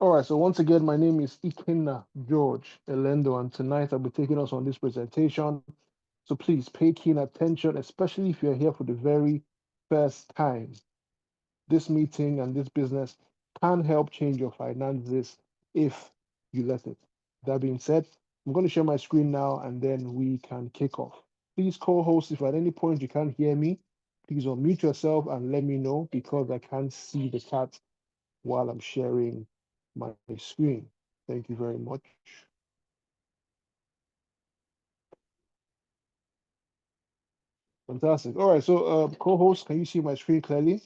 All right, so once again, my name is Ikenna George Elendo, and tonight I'll be taking us on this presentation. So please pay keen attention, especially if you're here for the very first time. This meeting and this business can help change your finances if you let it. That being said, I'm going to share my screen now and then we can kick off. Please, co host, if at any point you can't hear me, please unmute yourself and let me know because I can't see the chat while I'm sharing my screen. Thank you very much. Fantastic. All right, so co-host, can you see my screen clearly?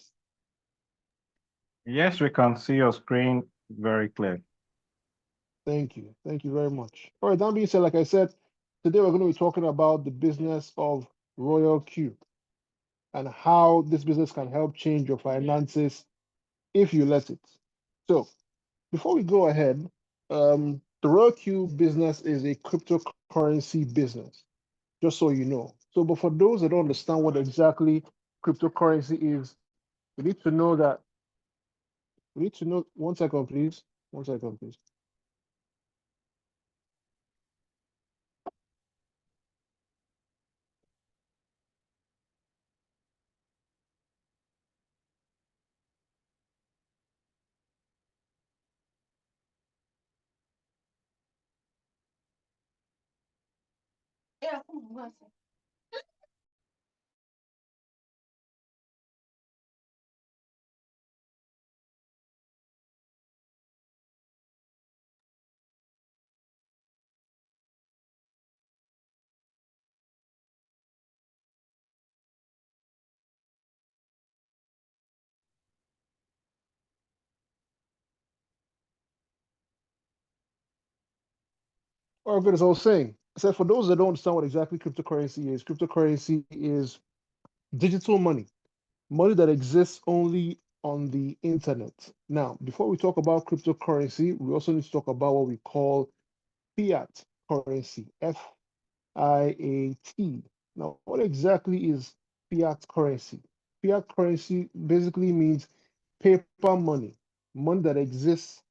Yes, we can see your screen very clear. Thank you. Thank you very much. All right, that being said, like I said, today we're going to be talking about the business of Royal Q and how this business can help change your finances if you let it. So before we go ahead, the Royal Q business is a cryptocurrency business, just so you know. So, but for those that don't understand what exactly cryptocurrency is, we need to know that we need to know. One second, please. One second, please. All right, good. As I was saying, I said for those that don't understand what exactly cryptocurrency is digital money, money that exists only on the internet. Now, before we talk about cryptocurrency, we also need to talk about what we call fiat currency, FIAT. Now, what exactly is fiat currency? Fiat currency basically means paper money, money that exists,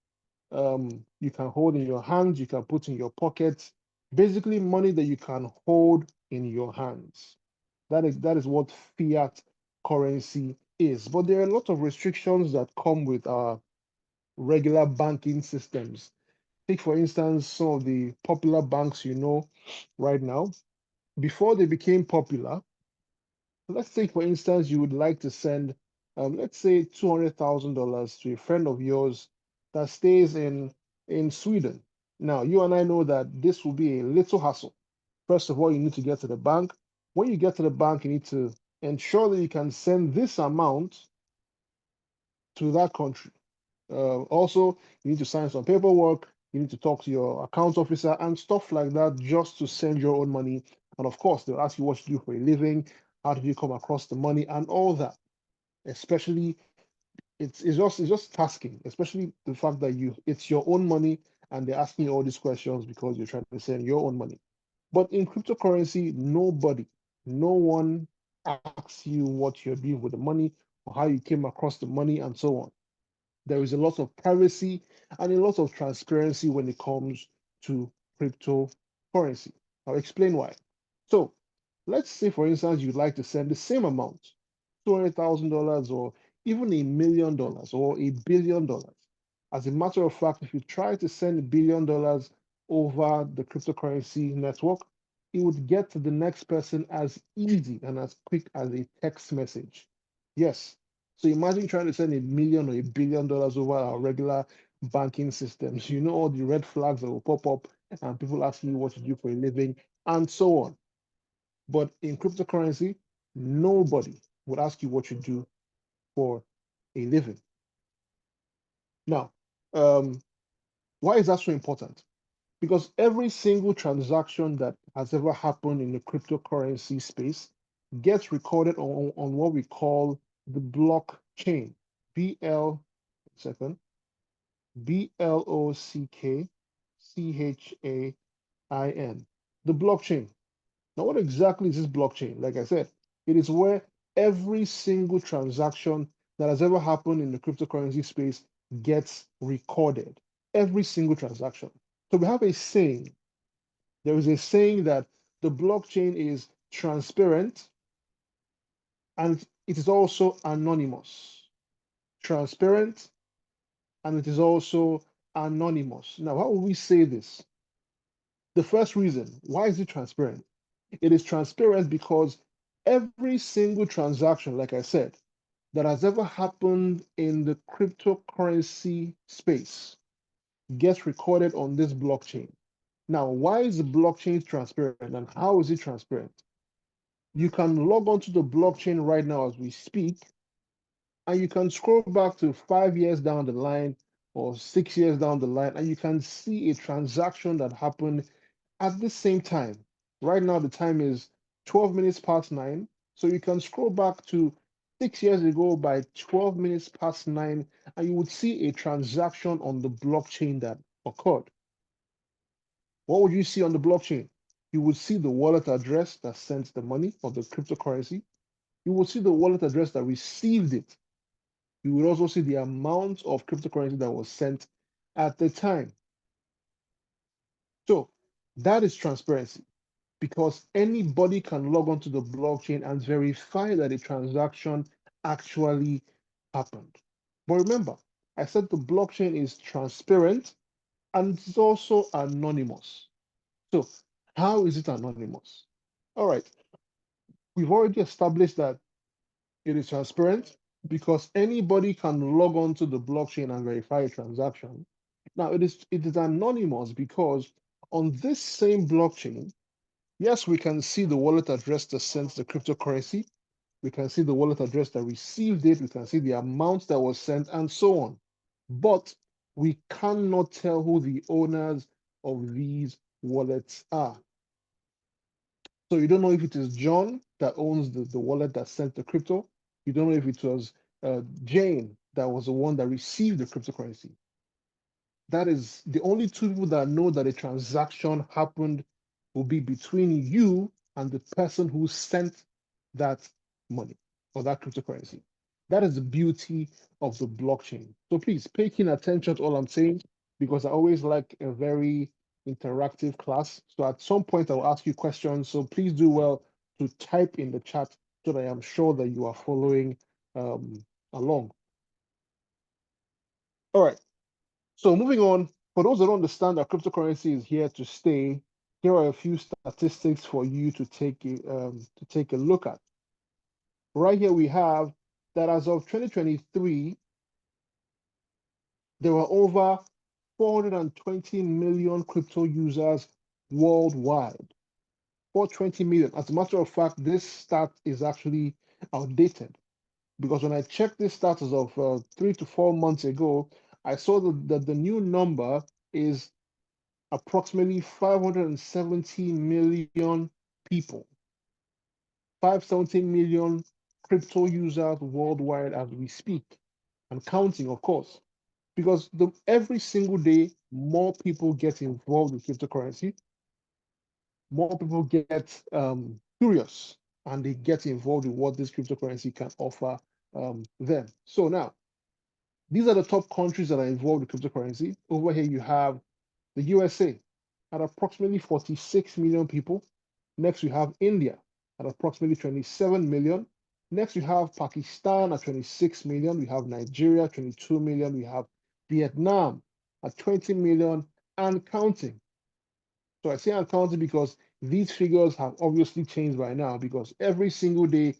you can hold in your hands, you can put in your pockets, basically money that you can hold in your hands. That is what fiat currency is. But there are a lot of restrictions that come with our regular banking systems. Take, for instance, some of the popular banks you know right now. Before they became popular, let's take, for instance, you would like to send, let's say, $200,000 to a friend of yours that stays in Sweden. Now, you and I know that this will be a little hassle. First of all, you need to get to the bank. When you get to the bank, you need to ensure that you can send this amount to that country. Also, you need to sign some paperwork. You need to talk to your account officer and stuff like that just to send your own money. And of course, they'll ask you what you do for a living, how did you come across the money, and all that. Especially, it's just tasking. Especially the fact that it's your own money and they're asking you all these questions because you're trying to send your own money. But in cryptocurrency, no one asks you what you're doing with the money or how you came across the money and so on. There is a lot of privacy and a lot of transparency when it comes to cryptocurrency. I'll explain why. So, let's say, for instance, you'd like to send the same amount, $200,000 or even $1 million or $1 billion. As a matter of fact, if you try to send $1 billion over the cryptocurrency network, it would get to the next person as easy and as quick as a text message. Yes, so imagine trying to send a million or $1 billion over our regular banking systems. You know all the red flags that will pop up and people asking you what you do for a living and so on. But in cryptocurrency, nobody would ask you what you do for a living. Now, um, why is that so important? Because every single transaction that has ever happened in the cryptocurrency space gets recorded on what we call the blockchain. BL, second, BLOCKCHAIN, the blockchain. Now, what exactly is this blockchain? Like I said, it is where every single transaction that has ever happened in the cryptocurrency space gets recorded. every single transaction. So we have a saying. There is a saying that the blockchain is transparent and it is also anonymous. Transparent and it is also anonymous. Now, how will we say this? The first reason, why is it transparent? It is transparent because every single transaction, like I said, that has ever happened in the cryptocurrency space gets recorded on this blockchain. Now, why is the blockchain transparent and how is it transparent? You can log onto the blockchain right now as we speak, and you can scroll back to 5 years down the line or 6 years down the line, and you can see a transaction that happened at the same time. Right now, the time is 12 minutes past 9. So you can scroll back to 6 years ago by 12 minutes past 9, and you would see a transaction on the blockchain that occurred. What would you see on the blockchain? You would see the wallet address that sent the money or the cryptocurrency. You would see the wallet address that received it. You would also see the amount of cryptocurrency that was sent at the time. So that is transparency because anybody can log onto the blockchain and verify that a transaction actually happened. But remember, I said the blockchain is transparent and it's also anonymous. So, how is it anonymous? All right, we've already established that it is transparent because anybody can log onto the blockchain and verify a transaction. Now, it is anonymous because on this same blockchain, yes, we can see the wallet address that sends the cryptocurrency. We can see the wallet address that received it. We can see the amount that was sent and so on. But we cannot tell who the owners of these wallets are. So you don't know if it is John that owns the wallet that sent the crypto. You don't know if it was Jane that was the one that received the cryptocurrency. That is the only two people that know that a transaction happened will be between you and the person who sent that money or that cryptocurrency. That is the beauty of the blockchain. So please pay keen attention to all I'm saying because I always like a very interactive class. So at some point I'll ask you questions. So please do well to type in the chat so that I am sure that you are following along. All right. So moving on, for those that don't understand that cryptocurrency is here to stay, here are a few statistics for you to take a look at. Right here we have that as of 2023, there were over 420 million crypto users worldwide. 420 million. As a matter of fact, this stat is actually outdated because when I checked this status of 3 to 4 months ago, I saw that the new number is approximately 570 million people, 570 million crypto users worldwide as we speak, and counting, of course, because every single day, more people get involved with cryptocurrency, more people get curious, and they get involved in what this cryptocurrency can offer them. So now, these are the top countries that are involved with cryptocurrency. Over here, you have the USA at approximately 46 million people. Next, we have India at approximately 27 million. Next, we have Pakistan at 26 million. We have Nigeria, 22 million. We have Vietnam at 20 million and counting. So I say I'm counting because these figures have obviously changed by now because every single day,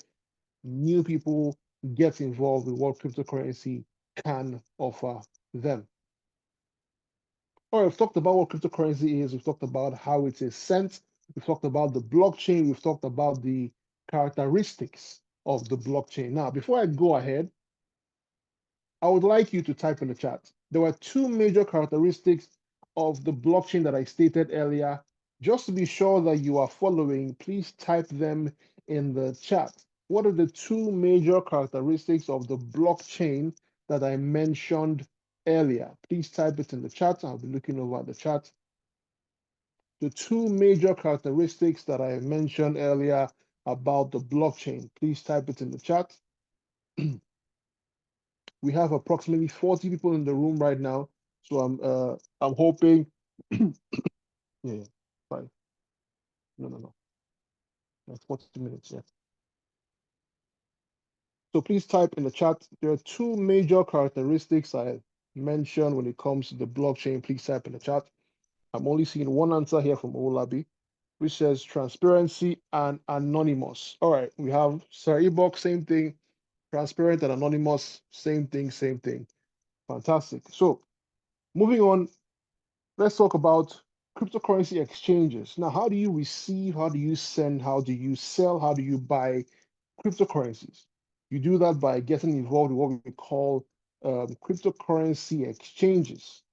new people get involved with what cryptocurrency can offer them. All right, we've talked about what cryptocurrency is. We've talked about how it is sent. We've talked about the blockchain. We've talked about the characteristics of the blockchain. Now, before I go ahead, I would like you to type in the chat. There were two major characteristics of the blockchain that I stated earlier. Just to be sure that you are following, please type them in the chat. What are the two major characteristics of the blockchain that I mentioned earlier? Please type it in the chat. I'll be looking over at the chat. The two major characteristics that I mentioned earlier about the blockchain, please type it in the chat. We have approximately 40 people in the room right now. So I'm hoping. Yeah, fine. No. That's 40 minutes. Yeah. So please type in the chat. There are two major characteristics I mentioned when it comes to the blockchain. Please type in the chat. I'm only seeing one answer here from Olabi, which says transparency and anonymous. All right, we have Sir Ebox, same thing. Transparent and anonymous, same thing, same thing. Fantastic. So moving on, let's talk about cryptocurrency exchanges. Now, how do you receive, how do you send, how do you sell, how do you buy cryptocurrencies? You do that by getting involved with what we call cryptocurrency exchanges.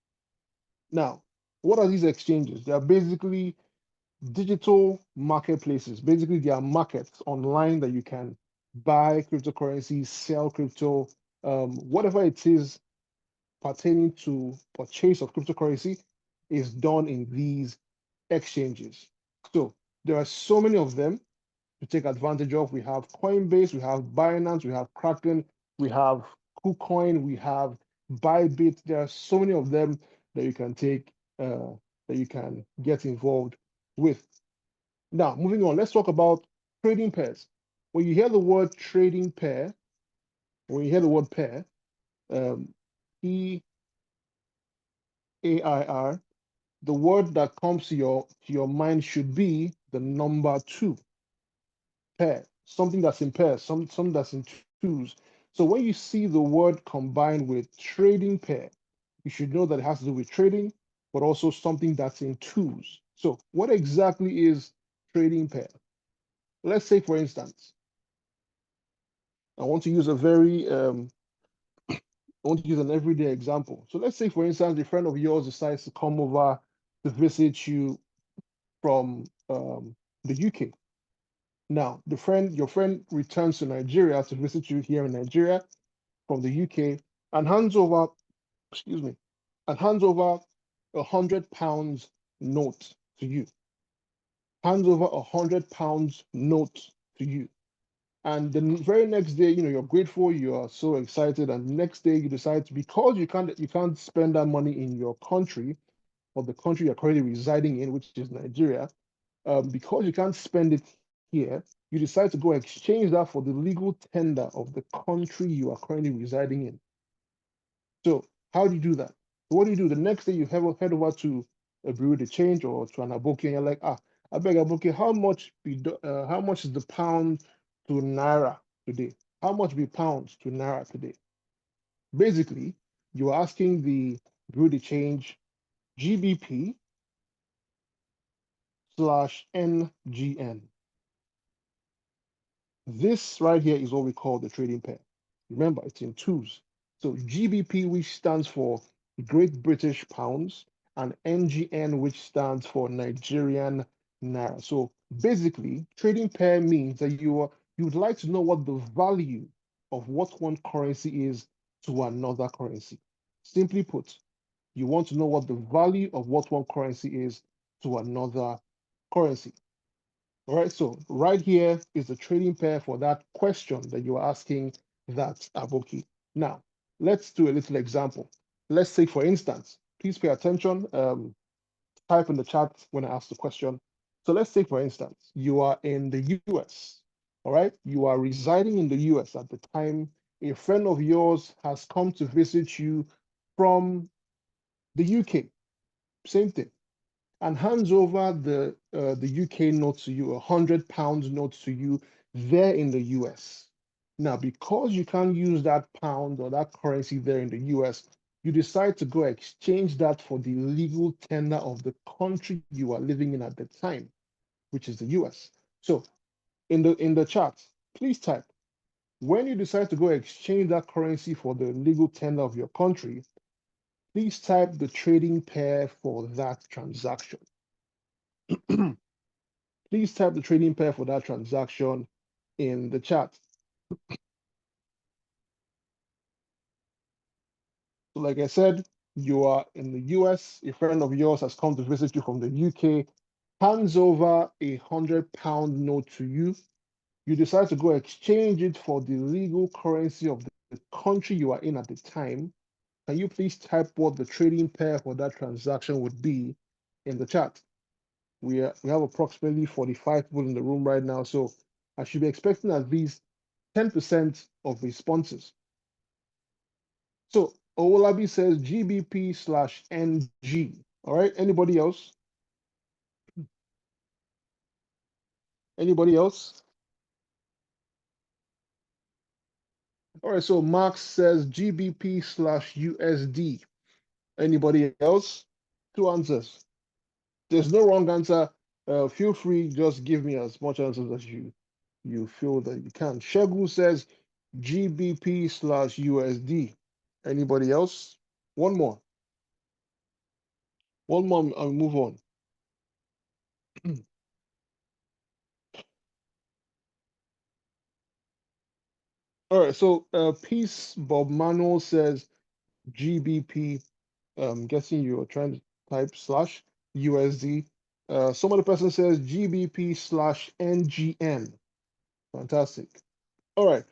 Now, what are these exchanges? They are basically digital marketplaces. Basically, they are markets online that you can buy cryptocurrencies, sell crypto, whatever it is pertaining to purchase of cryptocurrency is done in these exchanges. So there are so many of them to take advantage of. We have Coinbase, we have Binance, we have Kraken, we have KuCoin, we have Bybit. There are so many of them that you can take, that you can get involved with. Now, moving on, let's talk about trading pairs. When you hear the word trading pair, when you hear the word pair, PAIR, the word that comes to your mind should be the number two, pair, something that's in pairs, something that's in twos. So when you see the word combined with trading pair, you should know that it has to do with trading, but also something that's in twos. So what exactly is trading pair? Let's say, for instance, I want to use a very I want to use an everyday example. So let's say, for instance, a friend of yours decides to come over to visit you from the UK. Now, your friend returns to Nigeria to visit you here in Nigeria from the UK and hands over, excuse me, and hands over £100 note to you. Hands over £100 note to you. And the very next day, you're grateful, you are so excited, and the next day you decide to, because you can't spend that money in your country or the country you're currently residing in, which is Nigeria, because you can't spend it here, you decide to go exchange that for the legal tender of the country you are currently residing in. So how do you do that? What do you do? The next day you head over to a bureau de change or to an aboki, and you're like, I beg aboki, how much is the pound to naira today? How much be pounds to naira today? Basically, you're asking the bureau de change GBP slash NGN. This right here is what we call the trading pair. Remember, it's in twos. So GBP, which stands for Great British Pounds, and NGN, which stands for Nigerian Naira. So basically, trading pair means that you would like to know what the value of what one currency is to another currency. Simply put, you want to know what the value of what one currency is to another currency. All right, so right here is the trading pair for that question that you're asking that Aboki. Now, let's do a little example. Let's say, for instance, please pay attention, type in the chat when I ask the question. So let's say, for instance, you are in the US, all right? You are residing in the US at the time a friend of yours has come to visit you from the UK, same thing, and hands over the UK note to you, £100 note to you there in the US. Now, because you can't use that pound or that currency there in the US, you decide to go exchange that for the legal tender of the country you are living in at the time, which is the US. So in the chat, please type, when you decide to go exchange that currency for the legal tender of your country, please type the trading pair for that transaction. Please type the trading pair for that transaction in the chat. So like I said, you are in the US, a friend of yours has come to visit you from the UK, hands over £100 note to you. You decide to go exchange it for the legal currency of the country you are in at the time. Can you please type what the trading pair for that transaction would be in the chat? We have approximately 45 people in the room right now, so I should be expecting at least 10% of responses. So Owolabi says GBP/NG. All right. Anybody else? Anybody else? All right. So Mark says GBP/USD. Anybody else? Two answers. There's no wrong answer. Feel free, just give me as much answers as you feel that you can. Shegu says GBP/USD. Anybody else? One more. One more, and move on. All right, so Peace Bob Manuel says GBP. Guessing you're trying to type slash USD. Some other person says GBP/NGN. Fantastic. All right.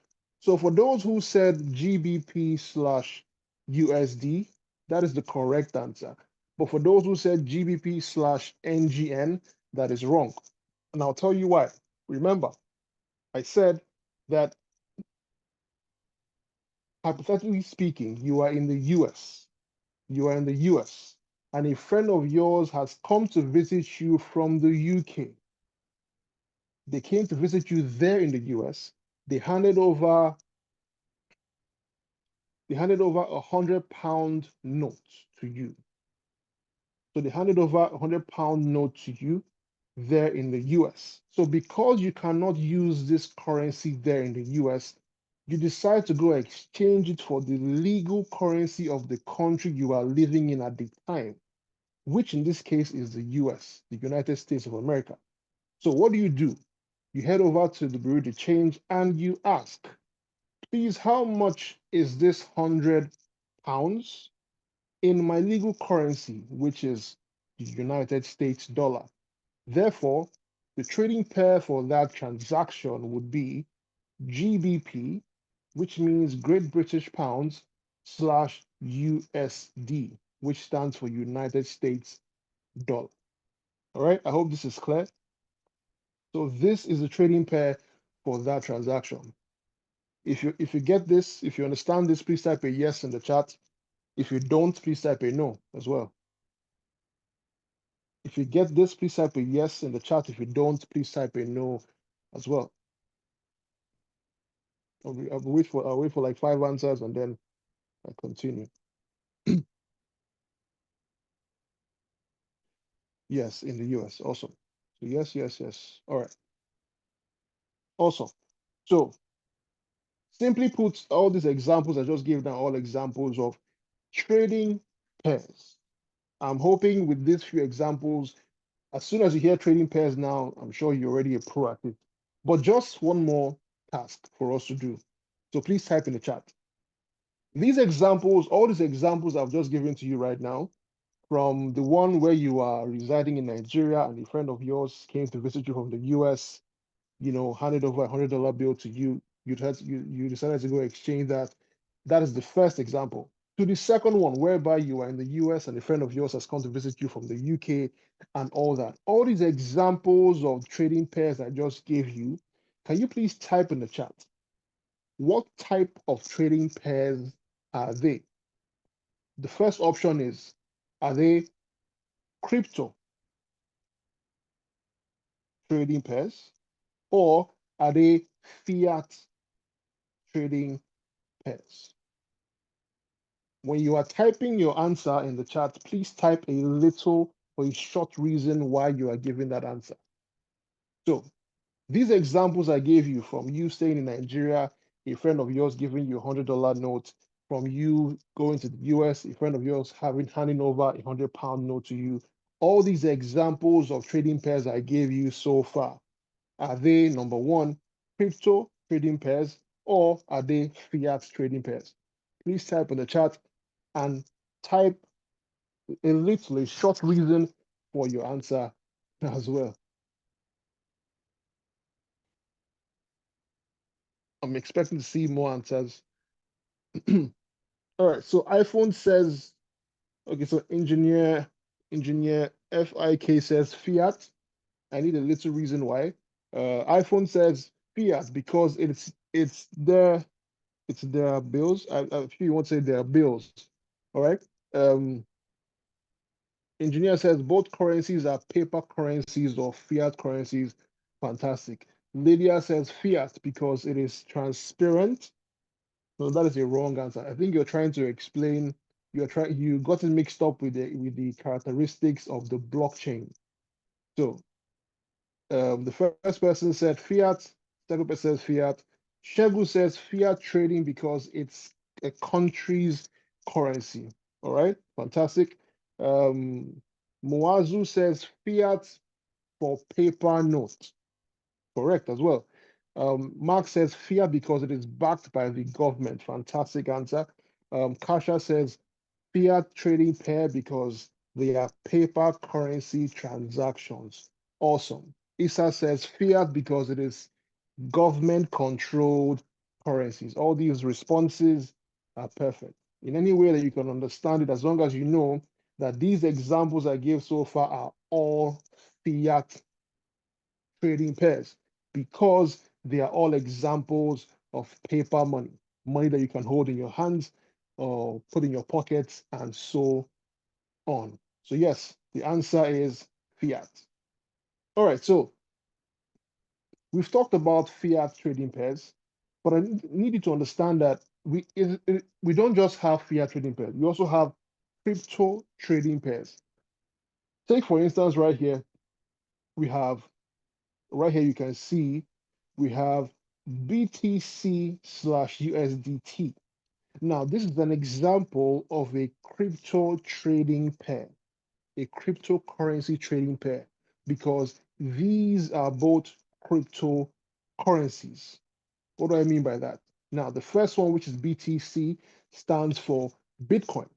So for those who said GBP/USD, that is the correct answer. But for those who said GBP/NGN, that is wrong. And I'll tell you why. Remember, I said that hypothetically speaking, you are in the US. You are in the US, and a friend of yours has come to visit you from the UK. They came to visit you there in the US. They handed over £100 note to you. So they handed over £100 note to you there in the US. So because you cannot use this currency there in the US, you decide to go exchange it for the legal currency of the country you are living in at the time, which in this case is the US, the United States of America. So what do? You head over to the Bureau de Change and you ask, please, how much is this £100 in my legal currency, which is the United States dollar? Therefore, the trading pair for that transaction would be GBP, which means Great British Pounds, slash USD, which stands for United States dollar. All right, I hope this is clear. So this is the trading pair for that transaction. If you get this, if you understand this, please type a yes in the chat. If you don't, please type a no as well. If you get this, please type a yes in the chat. If you don't, please type a no as well. I'll wait for like 5 answers and then I continue. Yes, in the US. Awesome. So yes, yes, yes. All right. Awesome. So simply put, all these examples I just gave now, all examples of trading pairs. I'm hoping with these few examples, as soon as you hear trading pairs now, I'm sure you're already a pro at it. But just one more task for us to do. So please type in the chat. These examples, all these examples I've just given to you right now, from the one where you are residing in Nigeria and a friend of yours came to visit you from the US, handed over $100 bill to you, you decided to go exchange that. That is the first example. To the second one, whereby you are in the US and a friend of yours has come to visit you from the UK and all that. All these examples of trading pairs I just gave you, can you please type in the chat? What type of trading pairs are they? The first option is, are they crypto trading pairs or are they fiat trading pairs? When you are typing your answer in the chat, please type a little or a short reason why you are giving that answer. So these examples I gave you, from you staying in Nigeria, a friend of yours giving you $100 note, from you going to the US, a friend of yours handing over £100 note to you, all these examples of trading pairs I gave you so far, are they, number one, crypto trading pairs, or are they fiat trading pairs? Please type in the chat and type a short reason for your answer as well. I'm expecting to see more answers. All right, so iPhone says, okay, so engineer FIK says fiat. I need a little reason why. iPhone says fiat because it's their bills. I feel you want to say their bills. All right. Um, Engineer says both currencies are paper currencies or fiat currencies. Fantastic. Lydia says fiat because it is transparent. No, that is a wrong answer. I think you're trying to explain. You got it mixed up with the characteristics of the blockchain. So the first person said fiat. Second person says fiat. Shegu says fiat trading because it's a country's currency. All right, fantastic. Um, Moazu says fiat for paper note. Correct as well. Mark says fiat because it is backed by the government. Fantastic answer. Kasha says fiat trading pair because they are paper currency transactions. Awesome. Issa says fiat because it is government controlled currencies. All these responses are perfect. In any way that you can understand it, as long as you know that these examples I gave so far are all fiat trading pairs because they are all examples of paper money, money that you can hold in your hands or put in your pockets and so on. So yes, the answer is fiat. All right, so we've talked about fiat trading pairs, but I need you to understand that we don't just have fiat trading pairs. We also have crypto trading pairs. Take for instance, we have right here you can see we have BTC slash USDT. Now, this is an example of a crypto trading pair, a cryptocurrency trading pair, because these are both cryptocurrencies. What do I mean by that? Now, the first one, which is BTC, stands for Bitcoin.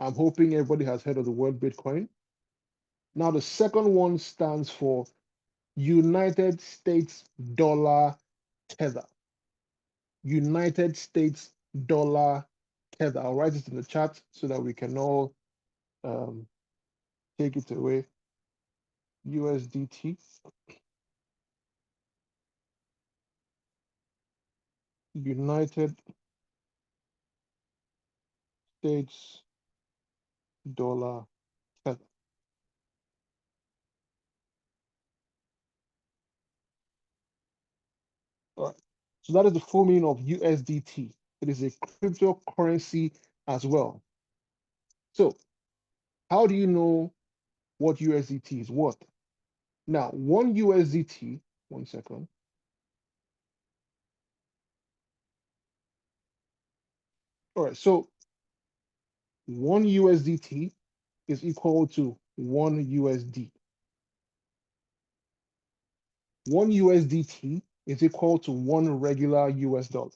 I'm hoping everybody has heard of the word Bitcoin. Now, the second one stands for United States Dollar Tether. United States Dollar Tether. I'll write it in the chat so that we can all um, take it away. USDT, United States Dollar Tether. All right. So that is the full meaning of USDT. It is a cryptocurrency as well. So how do you know what USDT is worth? Now, one USDT, one second. All right, so one USDT is equal to one USD. One USDT is equal to one regular US dollar.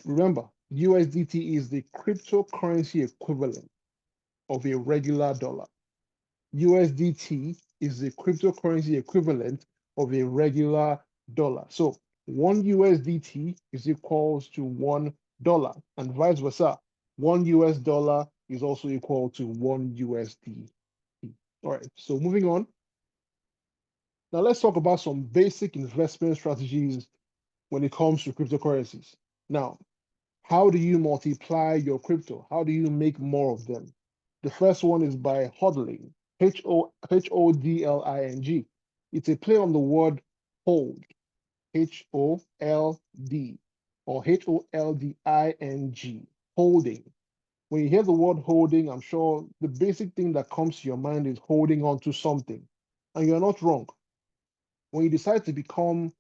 Remember, USDT is the cryptocurrency equivalent of a regular dollar. USDT is the cryptocurrency equivalent of a regular dollar. So one USDT is equals to $1, and vice versa. One US dollar is also equal to one USD. All right, so moving on. Now let's talk about some basic investment strategies when it comes to cryptocurrencies. Now, how do you multiply your crypto? How do you make more of them? The first one is by hodling, HODLING. It's a play on the word hold, HOLD, or HOLDING, holding. When you hear the word holding, I'm sure the basic thing that comes to your mind is holding on to something. And you're not wrong. When you decide to become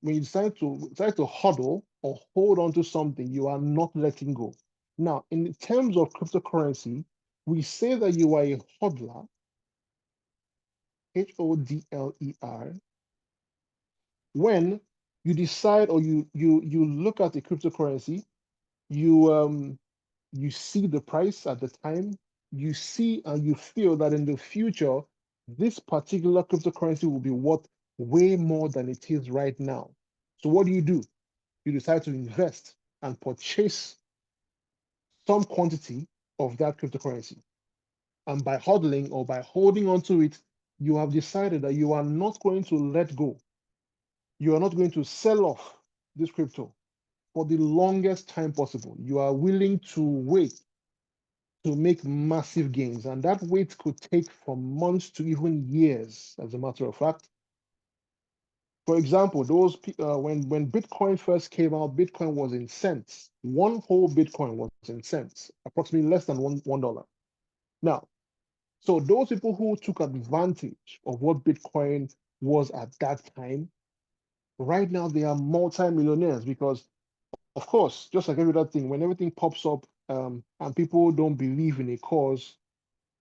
when you decide to huddle or hold on to something, you are not letting go. Now, in terms of cryptocurrency, we say that you are a hodler, HODLER, when you decide or you look at the cryptocurrency, you see the price at the time, you see and you feel that in the future, this particular cryptocurrency will be worth way more than it is right now. So what do? You decide to invest and purchase some quantity of that cryptocurrency. And by hodling or by holding onto it, you have decided that you are not going to let go. You are not going to sell off this crypto for the longest time possible. You are willing to wait to make massive gains. And that wait could take from months to even years, as a matter of fact. For example, when Bitcoin first came out, Bitcoin was in cents. One whole Bitcoin was in cents, approximately less than $1. Now, so those people who took advantage of what Bitcoin was at that time, right now they are multi-millionaires because, of course, just like every other thing, when everything pops up and people don't believe in a cause,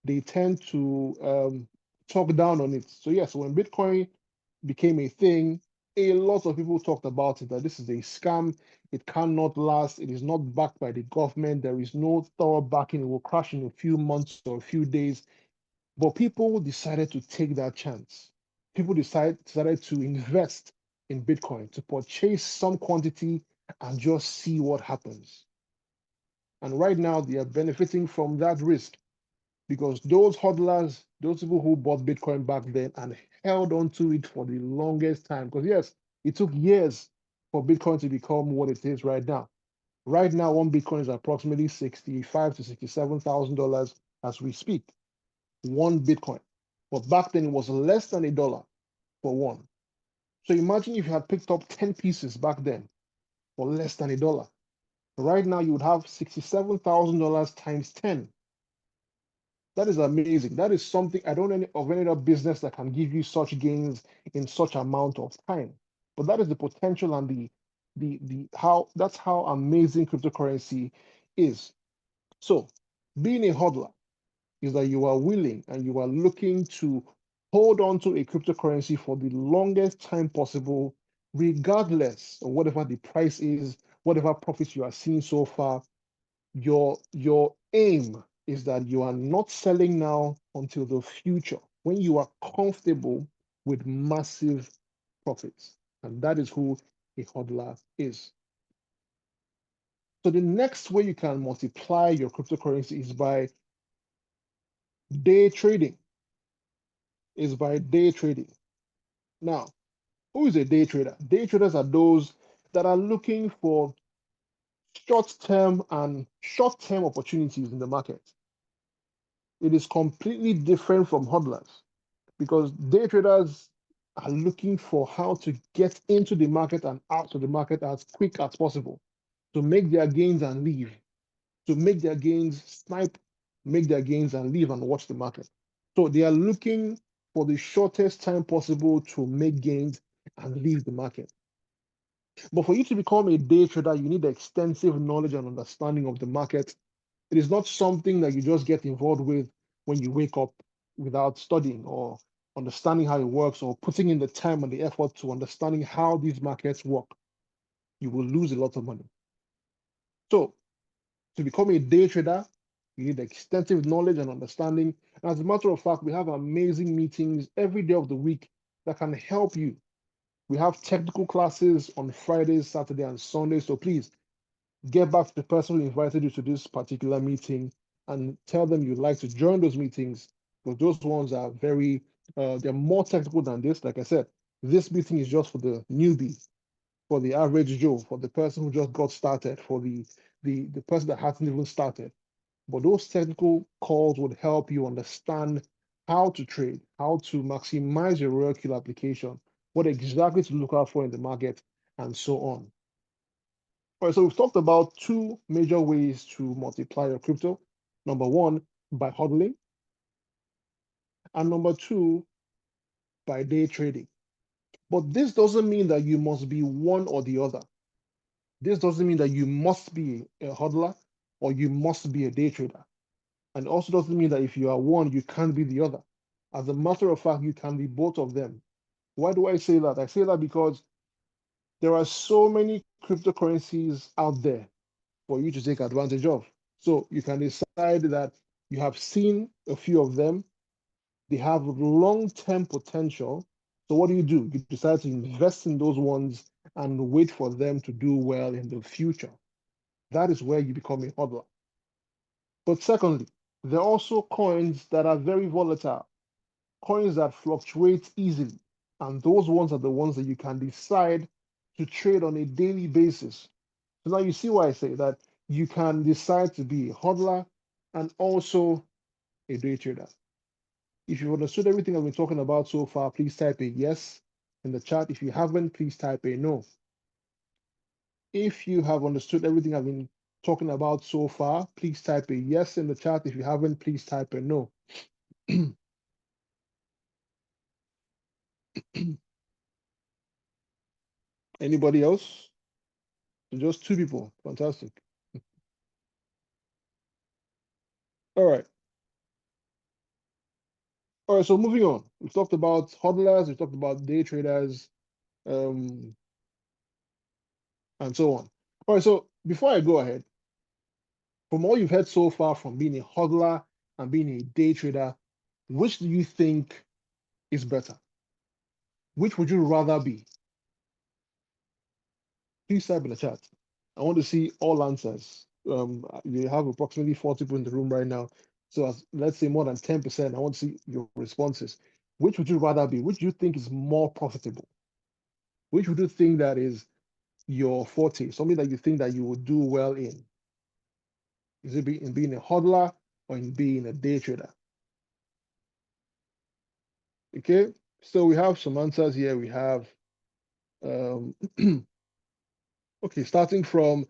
they tend to talk down on it. So yes, when Bitcoin became a thing, a lot of people talked about it, that this is a scam, it cannot last, it is not backed by the government, there is no thorough backing, it will crash in a few months or a few days. But people decided to take that chance. People decided to invest in Bitcoin, to purchase some quantity and just see what happens. And right now, they are benefiting from that risk because those hodlers, those people who bought Bitcoin back then and held on to it for the longest time, because yes, it took years for Bitcoin to become what it is right now. Right now, one Bitcoin is approximately $65 to $67,000 as we speak. One Bitcoin. But back then it was less than $1 for one. So imagine if you had picked up 10 pieces back then for less than $1. Right now you would have $67,000 times 10. That is amazing. That is something I don't know of any other business that can give you such gains in such amount of time. But that is the potential and the how that's how amazing cryptocurrency is. So being a hodler is that you are willing and you are looking to hold on to a cryptocurrency for the longest time possible, regardless of whatever the price is, whatever profits you are seeing so far. Your aim is that you are not selling now until the future when you are comfortable with massive profits. And that is who a hodler is. So the next way you can multiply your cryptocurrency is by day trading. Is by day trading. Now, who is a day trader? Day traders are those that are looking for short-term opportunities in the market. It is completely different from hodlers because day traders are looking for how to get into the market and out of the market as quick as possible to make their gains and leave, to make their gains, make their gains and leave and watch the market. So they are looking for the shortest time possible to make gains and leave the market. But for you to become a day trader, you need extensive knowledge and understanding of the market. It is not something that you just get involved with when you wake up without studying or understanding how it works or putting in the time and the effort to understanding how these markets work. You will lose a lot of money. So to become a day trader, you need extensive knowledge and understanding. And as a matter of fact, we have amazing meetings every day of the week that can help you. We have technical classes on Fridays, Saturday, and Sundays. So please get back to the person who invited you to this particular meeting and tell them you'd like to join those meetings because those ones are they're more technical than this. Like I said, this meeting is just for the newbie, for the average Joe, for the person who just got started, for the person that hasn't even started. But those technical calls would help you understand how to trade, how to maximize your Royal Kill application, what exactly to look out for in the market, and so on. All right, so we've talked about two major ways to multiply your crypto. Number one, by hodling, and number two, by day trading. But this doesn't mean that you must be one or the other. This doesn't mean that you must be a hodler or you must be a day trader. And also doesn't mean that if you are one, you can't be the other. As a matter of fact, you can be both of them. Why do I say that? I say that because there are so many cryptocurrencies out there for you to take advantage of. So you can decide that you have seen a few of them, they have long-term potential. So what do? You decide to invest in those ones and wait for them to do well in the future. That is where you become a hodler. But secondly, there are also coins that are very volatile, coins that fluctuate easily. And those ones are the ones that you can decide to trade on a daily basis. So now you see why I say that you can decide to be a hodler and also a day trader. If you've understood everything I've been talking about so far, please type a yes in the chat. If you haven't, please type a no. If you have understood everything I've been talking about so far, please type a yes in the chat. If you haven't, please type a no. Anybody else? Just two people. Fantastic. All right. All right. So moving on. We've talked about hodlers, we've talked about day traders, um, and so on. All right. So before I go ahead, from all you've heard so far from being a hodler and being a day trader, which do you think is better? Which would you rather be? Please type in the chat. I want to see all answers. You have approximately 40 people in the room right now. So let's say more than 10%. I want to see your responses. Which would you rather be? Which do you think is more profitable? Which would you think that is your forte? Something that you think that you would do well in? Is it in being a hodler or in being a day trader? Okay, so we have some answers here. We have, um, okay, starting from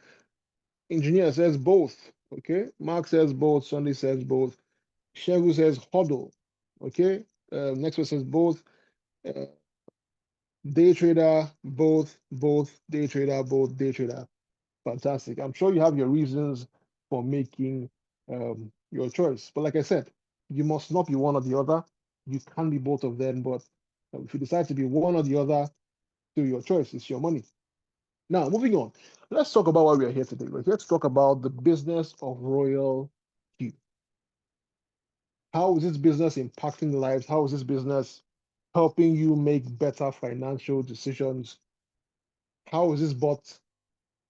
engineer says both. Okay, Mark says both. Sunday says both. Shegu says huddle. Okay. Next one says both. Uh, day trader, both day trader, both day trader. Fantastic. I'm sure you have your reasons for making your choice. But like I said, you must not be one or the other. You can be both of them. But if you decide to be one or the other, do your choice. It's your money. Now, moving on. Let's talk about why we are here today. We're here to talk about the business of Royal Q. How is this business impacting lives? How is this business helping you make better financial decisions? How is this bot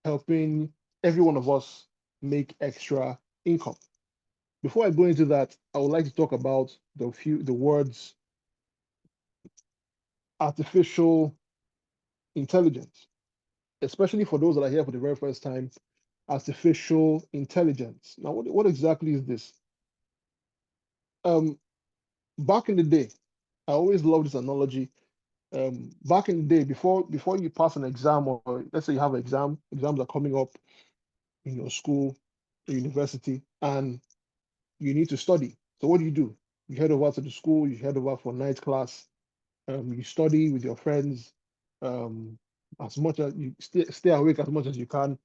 helping every one of us make extra income? Before I go into that, I would like to talk about the words artificial intelligence, especially for those that are here for the very first time. Artificial intelligence. Now, what exactly is this? Um, Back in the day, I always love this analogy. Back in the day, before you pass an exam, or let's say you have an exams are coming up in your school or university, and you need to study. So what do? You head over to the school, you head over for night class, you study with your friends, um, as much as you stay awake as much as you can,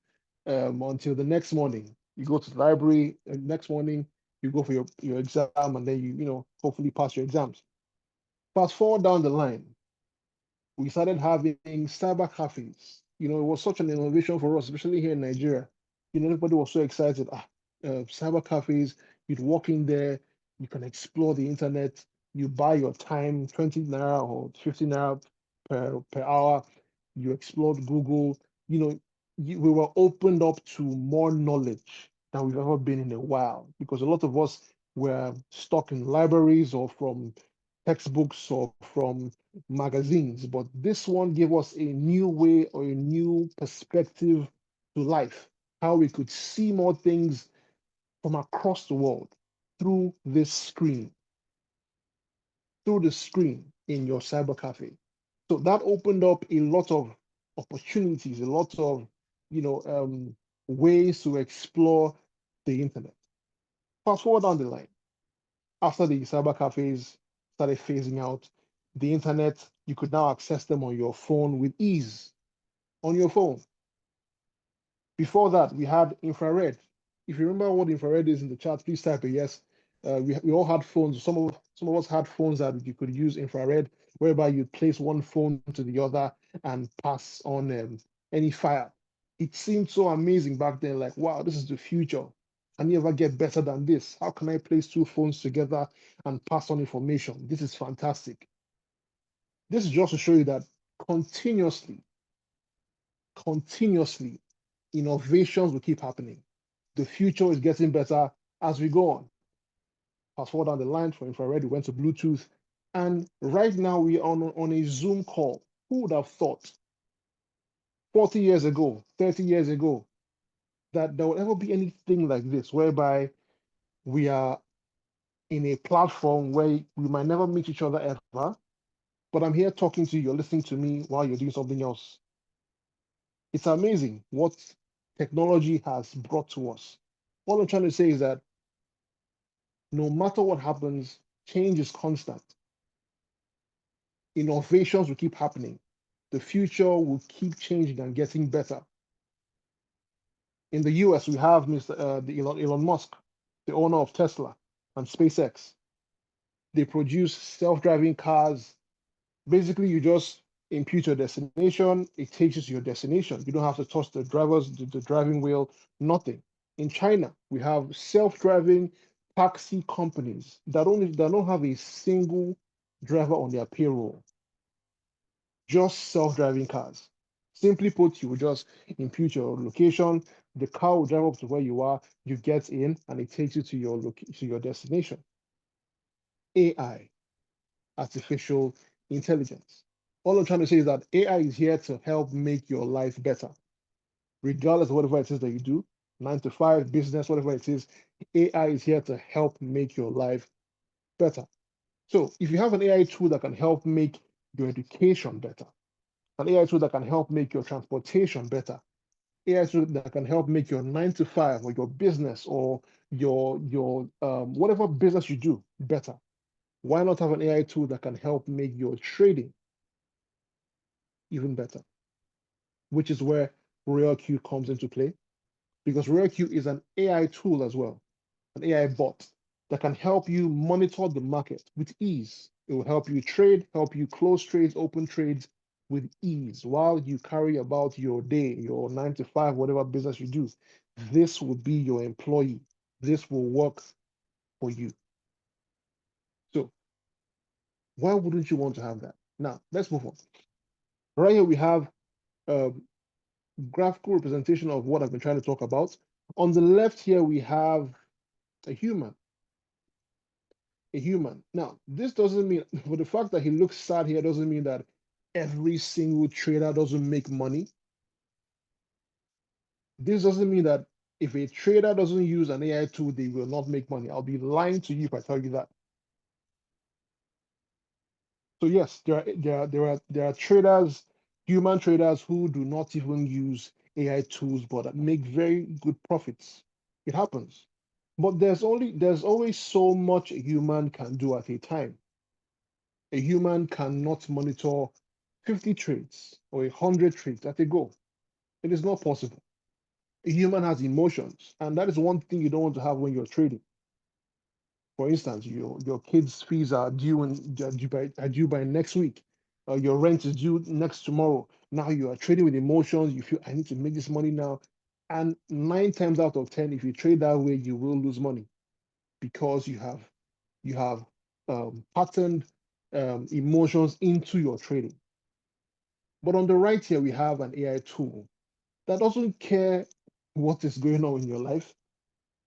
until the next morning. You go to the library, and next morning you go for your exam, and then you hopefully pass your exams. Fast forward down the line, we started having cyber cafes. It was such an innovation for us, especially here in Nigeria. Everybody was so excited. Cyber cafes, you'd walk in there, you can explore the internet, you buy your time, 20 naira or 50 naira per hour, you explored Google. We were opened up to more knowledge than we've ever been in a while, because a lot of us were stuck in libraries or from textbooks or from magazines, but this one gave us a new way or a new perspective to life, how we could see more things from across the world through this screen, through the screen in your cyber cafe. So that opened up a lot of opportunities, a lot of ways to explore the internet. Fast forward down the line, after the cyber cafes started phasing out, the internet, you could now access them on your phone with ease, on your phone. Before that, we had infrared. If you remember what infrared is in the chat, please type a yes. We all had phones. Some of us had phones that you could use infrared, whereby you place one phone to the other and pass on any file. It seemed so amazing back then, like, wow, this is the future. Can you ever get better than this? How can I place two phones together and pass on information? This is fantastic. This is just to show you that continuously, innovations will keep happening. The future is getting better As we go on, fast forward down the line from infrared, we went to Bluetooth, and right now we are on a Zoom call. Who would have thought 40 years ago, 30 years ago, that there would ever be anything like this, whereby we are in a platform where we might never meet each other ever, but I'm here talking to you, you're listening to me while you're doing something else. It's amazing what technology has brought to us. All I'm trying to say is that no matter what happens, change is constant. Innovations will keep happening. The future will keep changing and getting better. In the US, we have Elon Musk, the owner of Tesla and SpaceX. They produce self-driving cars. Basically, you just impute your destination, it takes you to your destination. You don't have to touch the driving wheel, nothing. In China, we have self-driving taxi companies that don't have a single driver on their payroll, just self-driving cars. Simply put, you will just impute your location, the car will drive up to where you are, you get in, and it takes you to your destination. AI, artificial intelligence. All I'm trying to say is that AI is here to help make your life better, regardless of whatever it is that you do, 9 to 5, business, whatever it is. AI is here to help make your life better. So if you have an AI tool that can help make your education better, an AI tool that can help make your transportation better, AI tool that can help make your 9 to 5 or your business or your whatever business you do better. Why not have an AI tool that can help make your trading even better? Which is where RoyalQ comes into play, because RoyalQ is an AI tool as well, an AI bot that can help you monitor the market with ease. It will help you trade, help you close trades, open trades with ease while you carry about your day, your 9 to 5, whatever business you do. This will be your employee. This will work for you. So why wouldn't you want to have that? Now, let's move on. Right here, we have a graphical representation of what I've been trying to talk about. On the left here, we have a human. A human. Now, this doesn't mean, for the fact that he looks sad here, doesn't mean that every single trader doesn't make money. This doesn't mean that if a trader doesn't use an AI tool, they will not make money. I'll be lying to you if I tell you that. So yes, there are traders, human traders who do not even use AI tools, but make very good profits. It happens. But there's always so much a human can do at a time. A human cannot monitor 50 trades or 100 trades at a go. It is not possible. A human has emotions, and that is one thing you don't want to have when you're trading. For instance, your kids' fees are due by next week. Your rent is due next tomorrow. Now you are trading with emotions. You feel I need to make this money now, and 9 times out of 10, if you trade that way, you will lose money because you have patterned emotions into your trading. But on the right here, we have an AI tool that doesn't care what is going on in your life.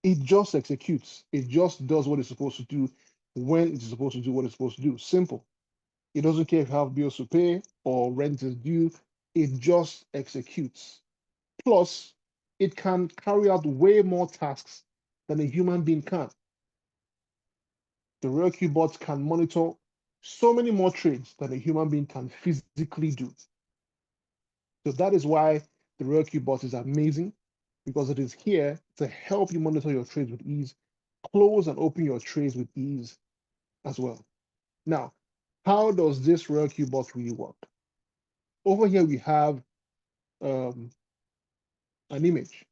It just executes. It just does what it's supposed to do when it's supposed to do what it's supposed to do. Simple. It doesn't care if you have bills to pay or rent is due. It just executes. Plus, it can carry out way more tasks than a human being can. The RareQ bot can monitor so many more trades than a human being can physically do. So that is why the RareQ bot is amazing, because it is here to help you monitor your trades with ease, close and open your trades with ease as well. Now, how does this RareQ bot really work? Over here, we have an image.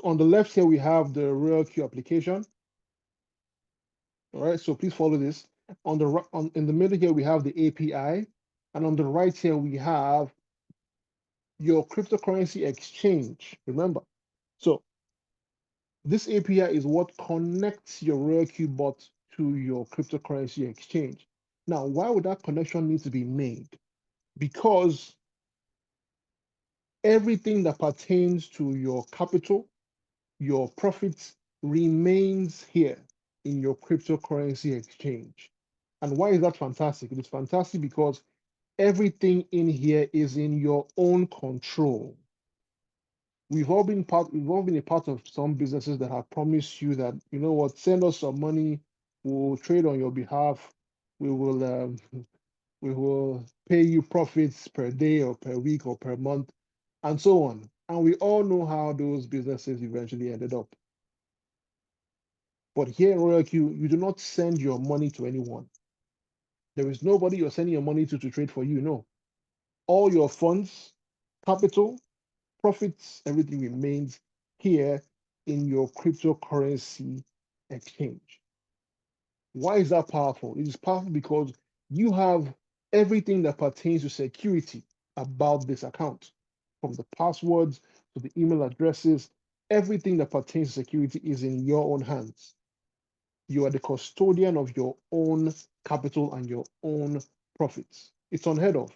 On the left here, we have the RareQ application. All right, so please follow this. In the middle here, we have the API, and on the right here, we have your cryptocurrency exchange. Remember, so this API is what connects your RareQ bot to your cryptocurrency exchange. Now, why would that connection need to be made? Because everything that pertains to your capital, your profits, remains here in your cryptocurrency exchange. And why is that fantastic? It is fantastic because everything in here is in your own control. We've all been a part of some businesses that have promised you that, you know what, send us some money, we'll trade on your behalf, we will we will pay you profits per day or per week or per month, and so on. And we all know how those businesses eventually ended up. But here in Royal Q, you do not send your money to anyone. There is nobody you're sending your money to trade for you. No. All your funds, capital, profits, everything remains here in your cryptocurrency exchange. Why is that powerful? It is powerful because you have everything that pertains to security about this account, from the passwords to the email addresses. Everything that pertains to security is in your own hands. You are the custodian of your own capital and your own profits. It's unheard of.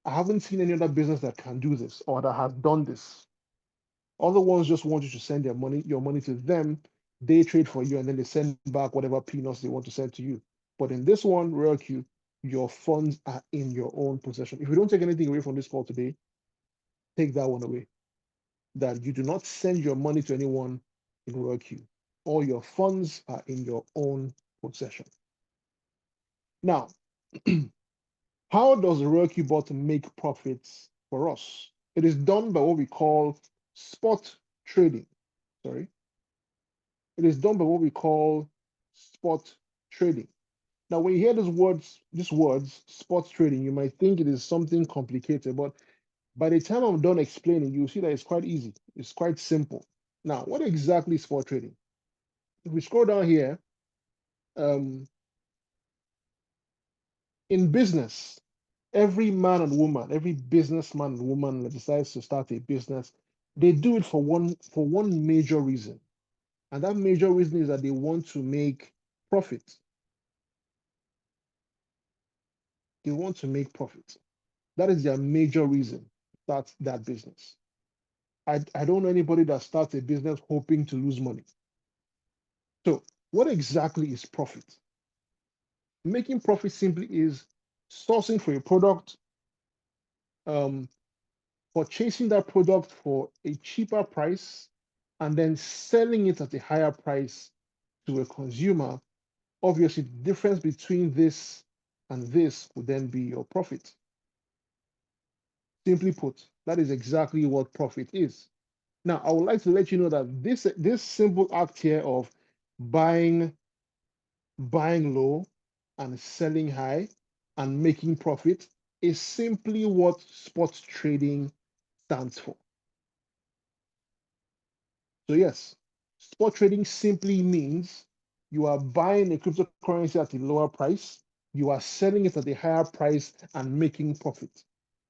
I haven't seen any other business that can do this or that has done this. Other ones just want you to send your money to them. They trade for you and then they send back whatever peanuts they want to send to you. But in this one, Real Q, your funds are in your own possession. If you don't take anything away from this call today, take that one away. That you do not send your money to anyone in Real Q. All your funds are in your own possession. Now, how does Real Q bot make profits for us? It is done by what we call spot trading. Sorry. It is done by what we call spot trading. Now, when you hear these words, spot trading, you might think it is something complicated, but by the time I'm done explaining, you'll see that it's quite easy. It's quite simple. Now, what exactly is spot trading? If we scroll down here, um, in business, every man and woman, every businessman and woman that decides to start a business, they do it for one major reason. And that major reason is that they want to make profit. They want to make profit. That is their major reason. That's that business. I don't know anybody that starts a business hoping to lose money. So, what exactly is profit? Making profit simply is sourcing for a product, um, purchasing that product for a cheaper price, and then selling it at a higher price to a consumer. Obviously, the difference between this and this would then be your profit. Simply put, that is exactly what profit is. Now, I would like to let you know that this simple act here of buying low and selling high and making profit is simply what spot trading stands for. So yes, spot trading simply means you are buying a cryptocurrency at a lower price, you are selling it at a higher price and making profit.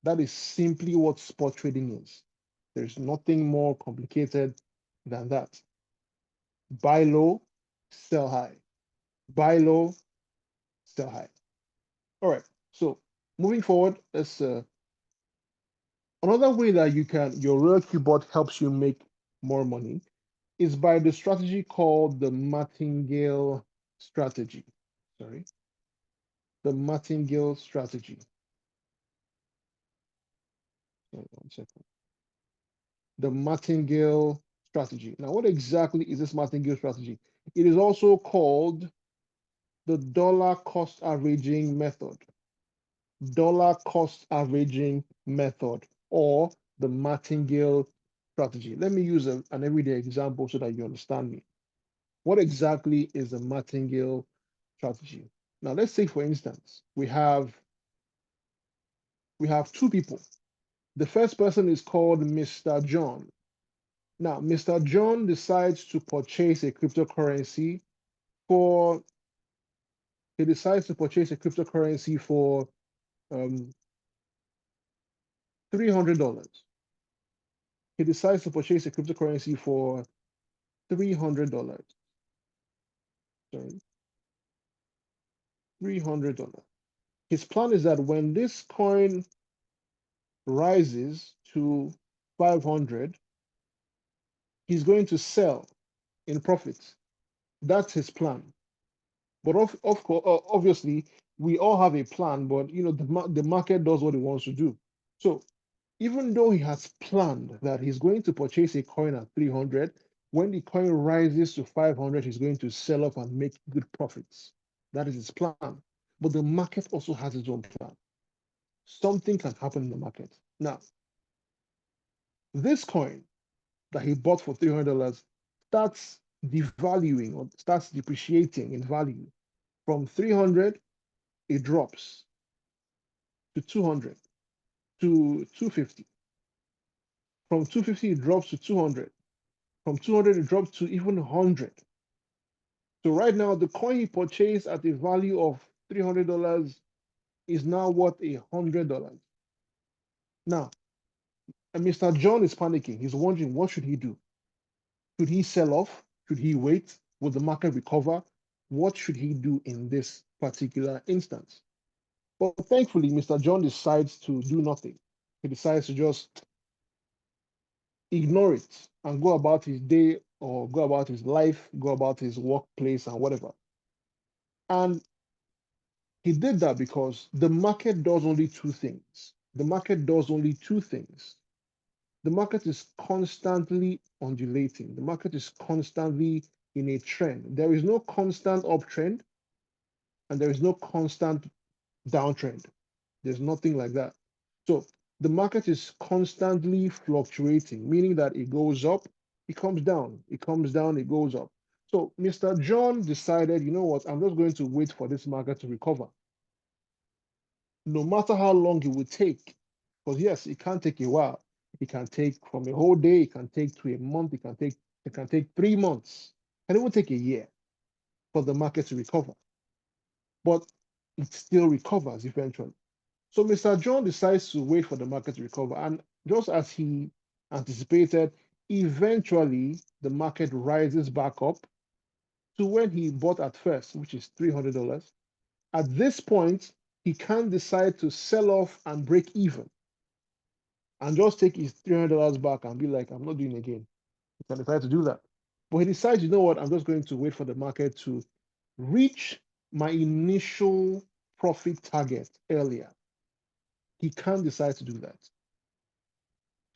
That is simply what spot trading is. There's nothing more complicated than that. Buy low, sell high. Buy low, sell high. All right. So moving forward, let's another way that your real keyboard helps you make more money is by the strategy called the martingale strategy. Sorry, the martingale strategy. One second. The martingale strategy. Now, what exactly is this martingale strategy? It is also called the dollar cost averaging method. Dollar cost averaging method, or the martingale strategy. Let me use an everyday example so that you understand me. What exactly is a martingale strategy? Now, let's say, for instance, we have two people. The first person is called Mr. John. Now, Mr. John decides to purchase a cryptocurrency for he decides to purchase a cryptocurrency for $300. He decides to purchase a cryptocurrency for $300. Sorry, $300. His plan is that when this coin rises to 500, he's going to sell in profits. That's his plan. But of course, obviously, we all have a plan, but the market does what it wants to do. So even though he has planned that he's going to purchase a coin at 300, when the coin rises to 500, he's going to sell off and make good profits. That is his plan. But the market also has its own plan. Something can happen in the market. Now, this coin that he bought for $300 starts devaluing or starts depreciating in value. From 300, it drops to 200, to 250. From 250, it drops to 200. From 200, it drops to even 100. So right now, the coin he purchased at a value of $300 is now worth $100. Now, and Mr. John is panicking. He's wondering, what should he do? Should he sell off? Should he wait? Will the market recover? What should he do in this particular instance? But thankfully, Mr. John decides to do nothing. He decides to just ignore it and go about his day or go about his life, go about his workplace and whatever. And he did that because the market does only two things. The market does only two things. The market is constantly undulating. The market is constantly in a trend. There is no constant uptrend and there is no constant downtrend. There's nothing like that. So the market is constantly fluctuating, meaning that it goes up, it comes down, it comes down, it goes up. So Mr. John decided, you know what, I'm just going to wait for this market to recover, no matter how long it would take. Because yes, it can take a while. It can take from a whole day, it can take to a month, it can take 3 months, and it will take a year for the market to recover. But it still recovers eventually. So Mr. John decides to wait for the market to recover. And just as he anticipated, eventually the market rises back up to when he bought at first, which is $300. At this point, he can decide to sell off and break even and just take his $300 back and be like, I'm not doing it again. He can decide to do that. But he decides, you know what, I'm just going to wait for the market to reach my initial profit target earlier. He can decide to do that.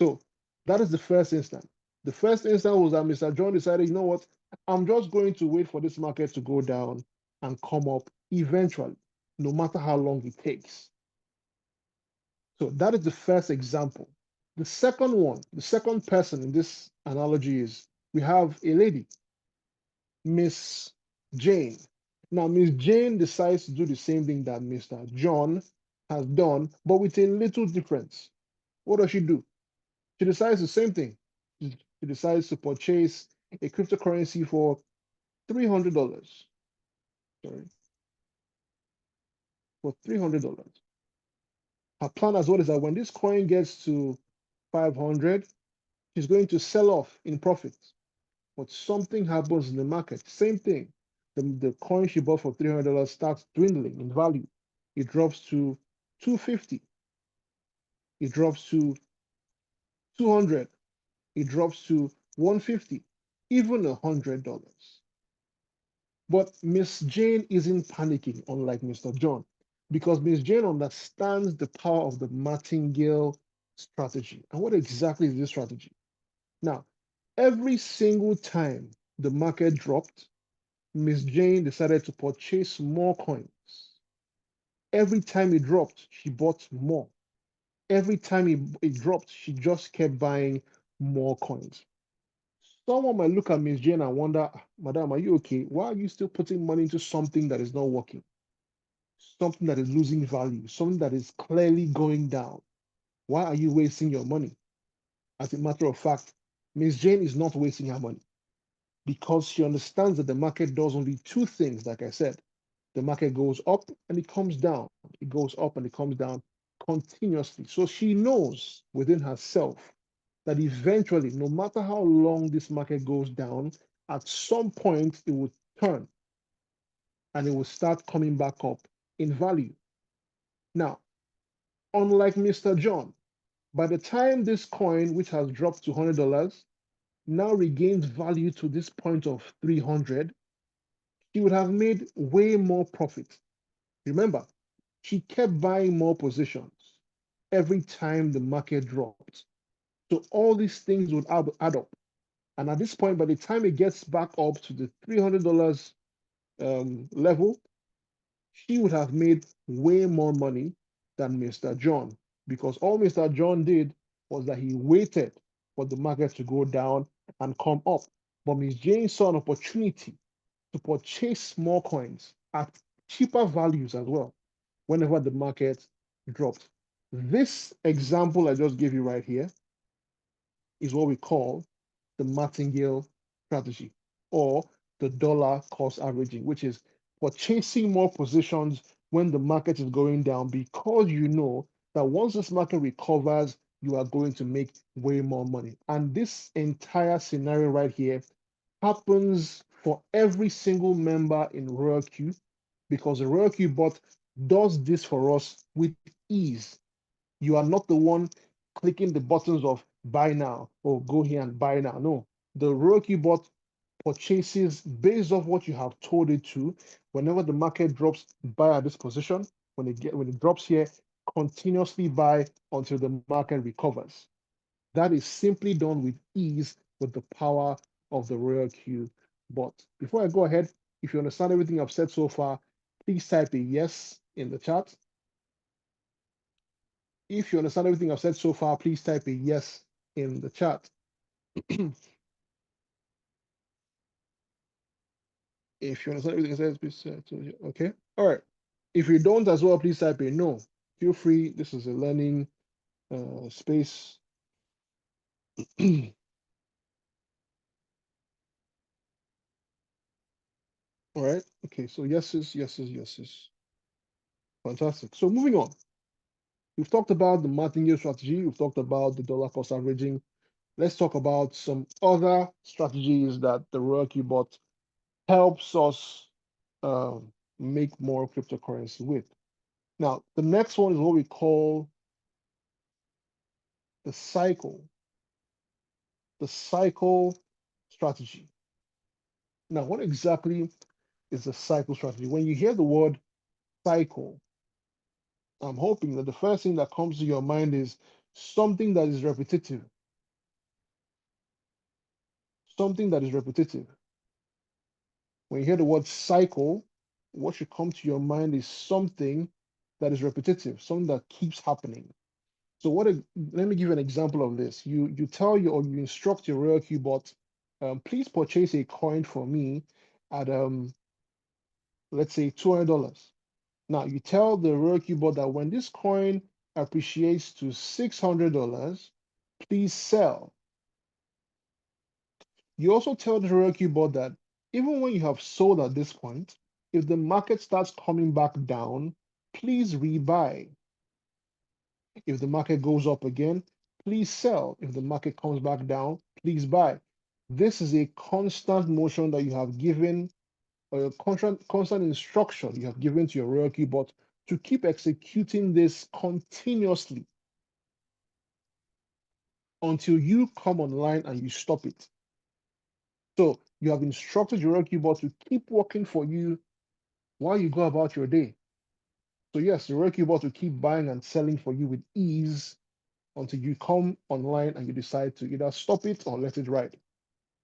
So that is the first instance. The first instance was that Mr. John decided, you know what, I'm just going to wait for this market to go down and come up eventually, no matter how long it takes. So that is the first example. The second one, the second person in this analogy is we have a lady, Miss Jane. Now, Miss Jane decides to do the same thing that Mr. John has done, but with a little difference. What does she do? She decides the same thing. She decides to purchase a cryptocurrency for $300. Sorry, for $300. Her plan as well is that when this coin gets to 500, she's going to sell off in profit. But something happens in the market. Same thing. The coin she bought for $300 starts dwindling in value. It drops to 250. It drops to 200. It drops to 150, even $100. But Miss Jane isn't panicking, unlike Mr. John, because Miss Jane understands the power of the martingale strategy. And what exactly is this strategy? Now, every single time the market dropped, Miss Jane decided to purchase more coins. Every time it dropped, she bought more. Every time it dropped, she just kept buying more coins. Someone might look at Miss Jane and wonder, Madam, are you okay? Why are you still putting money into something that is not working? Something that is losing value, something that is clearly going down. Why are you wasting your money? As a matter of fact, Miss Jane is not wasting her money because she understands that the market does only two things, like I said. The market goes up and it comes down. It goes up and it comes down continuously. So she knows within herself that eventually, no matter how long this market goes down, at some point it will turn and it will start coming back up in value. Now, unlike Mr. John, by the time this coin, which has dropped to $100, now regains value to this point of 300, she would have made way more profit. Remember, she kept buying more positions every time the market dropped. So all these things would add up. And at this point, by the time it gets back up to the $300 level, she would have made way more money than Mr. John, because all Mr. John did was that he waited for the market to go down and come up. But Miss Jane saw an opportunity to purchase more coins at cheaper values as well whenever the market dropped. This example I just gave you right here is what we call the martingale strategy, or the dollar cost averaging, which is purchasing more positions when the market is going down, because you know that once this market recovers, you are going to make way more money. And this entire scenario right here happens for every single member in Royal Q, because the Royal Q bot does this for us with ease. You are not the one clicking the buttons of buy now or go here and buy now. No, the Royal bot purchases based off what you have told it to. Whenever the market drops, buy at this position. When it drops here, continuously buy until the market recovers. That is simply done with ease with the power of the Royal Q bot. Before I go ahead, if you understand everything I've said so far, please type a yes in the chat. If you understand everything I've said so far, please type a yes in the chat. If you understand everything I said, please okay. All right. If you don't as well, please type a no. Feel free. This is a learning space. All right. Okay. So yeses, yeses, yeses. Fantastic. So moving on. We've talked about the martingale strategy. We've talked about the dollar cost averaging. Let's talk about some other strategies that the Royal bot helps us make more cryptocurrency with. Now, the next one is what we call the cycle strategy. Now, what exactly is the cycle strategy? When you hear the word cycle, I'm hoping that the first thing that comes to your mind is something that is repetitive. Something that is repetitive. When you hear the word cycle, what should come to your mind is something that is repetitive, something that keeps happening. So let me give you an example of this. You tell your, or you instruct your Royal Q bot, please purchase a coin for me at let's say $200. Now you tell the Royal Q bot that when this coin appreciates to $600, please sell. You also tell the Royal Q bot that even when you have sold at this point, if the market starts coming back down, please rebuy. If the market goes up again, please sell. If the market comes back down, please buy. This is a constant motion that you have given, or a constant instruction you have given to your Royal Q bot to keep executing this continuously until you come online and you stop it. So you have instructed your Royal Q bot to keep working for you while you go about your day. So yes, the Royal Q bot will keep buying and selling for you with ease until you come online and you decide to either stop it or let it ride.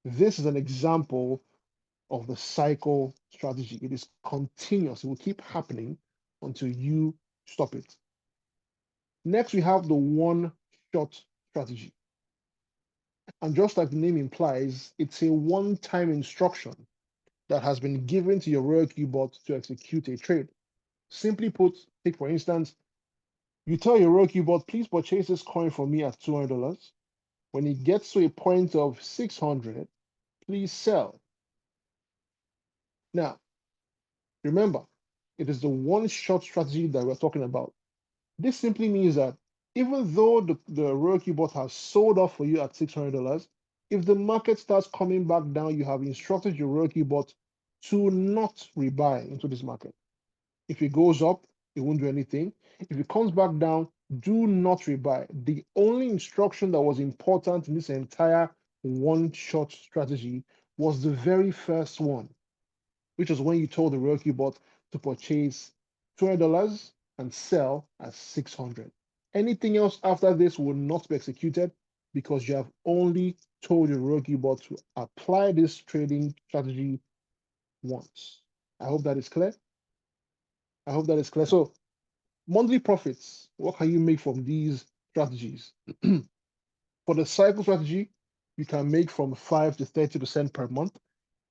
This is an example of the cycle strategy. It is continuous. It will keep happening until you stop it. Next, we have the one-shot strategy. And just like the name implies, it's a one-time instruction that has been given to your Royal Q bot to execute a trade. Simply put, take for instance, you tell your Royal Q bot, please purchase this coin for me at $200. When it gets to a point of 600, please sell. Now, remember, it is the one-shot strategy that we're talking about. This simply means that even though the Royal Q bot has sold off for you at $600, if the market starts coming back down, you have instructed your Royal Q bot to not rebuy into this market. If it goes up, it won't do anything. If it comes back down, do not rebuy. The only instruction that was important in this entire one-shot strategy was the very first one, which was when you told the Roku bot to purchase $20 and sell at 600. Anything else after this will not be executed because you have only told your Roku bot to apply this trading strategy once. I hope that is clear. I hope that is clear. So, monthly profits, what can you make from these strategies? For the cycle strategy, you can make from 5 to 30% per month.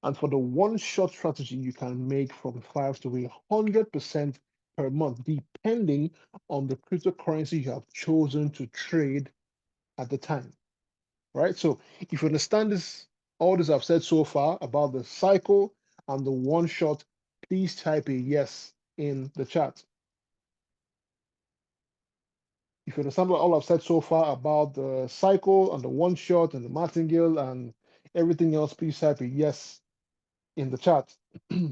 And for the one-shot strategy, you can make from 5 to 100% per month, depending on the cryptocurrency you have chosen to trade at the time. Right? So if you understand this, all this I've said so far about the cycle and the one-shot, please type a yes in the chat. If you understand what all I've said so far about the cycle and the one-shot and the martingale and everything else, please type a yes in the chat. Yeah.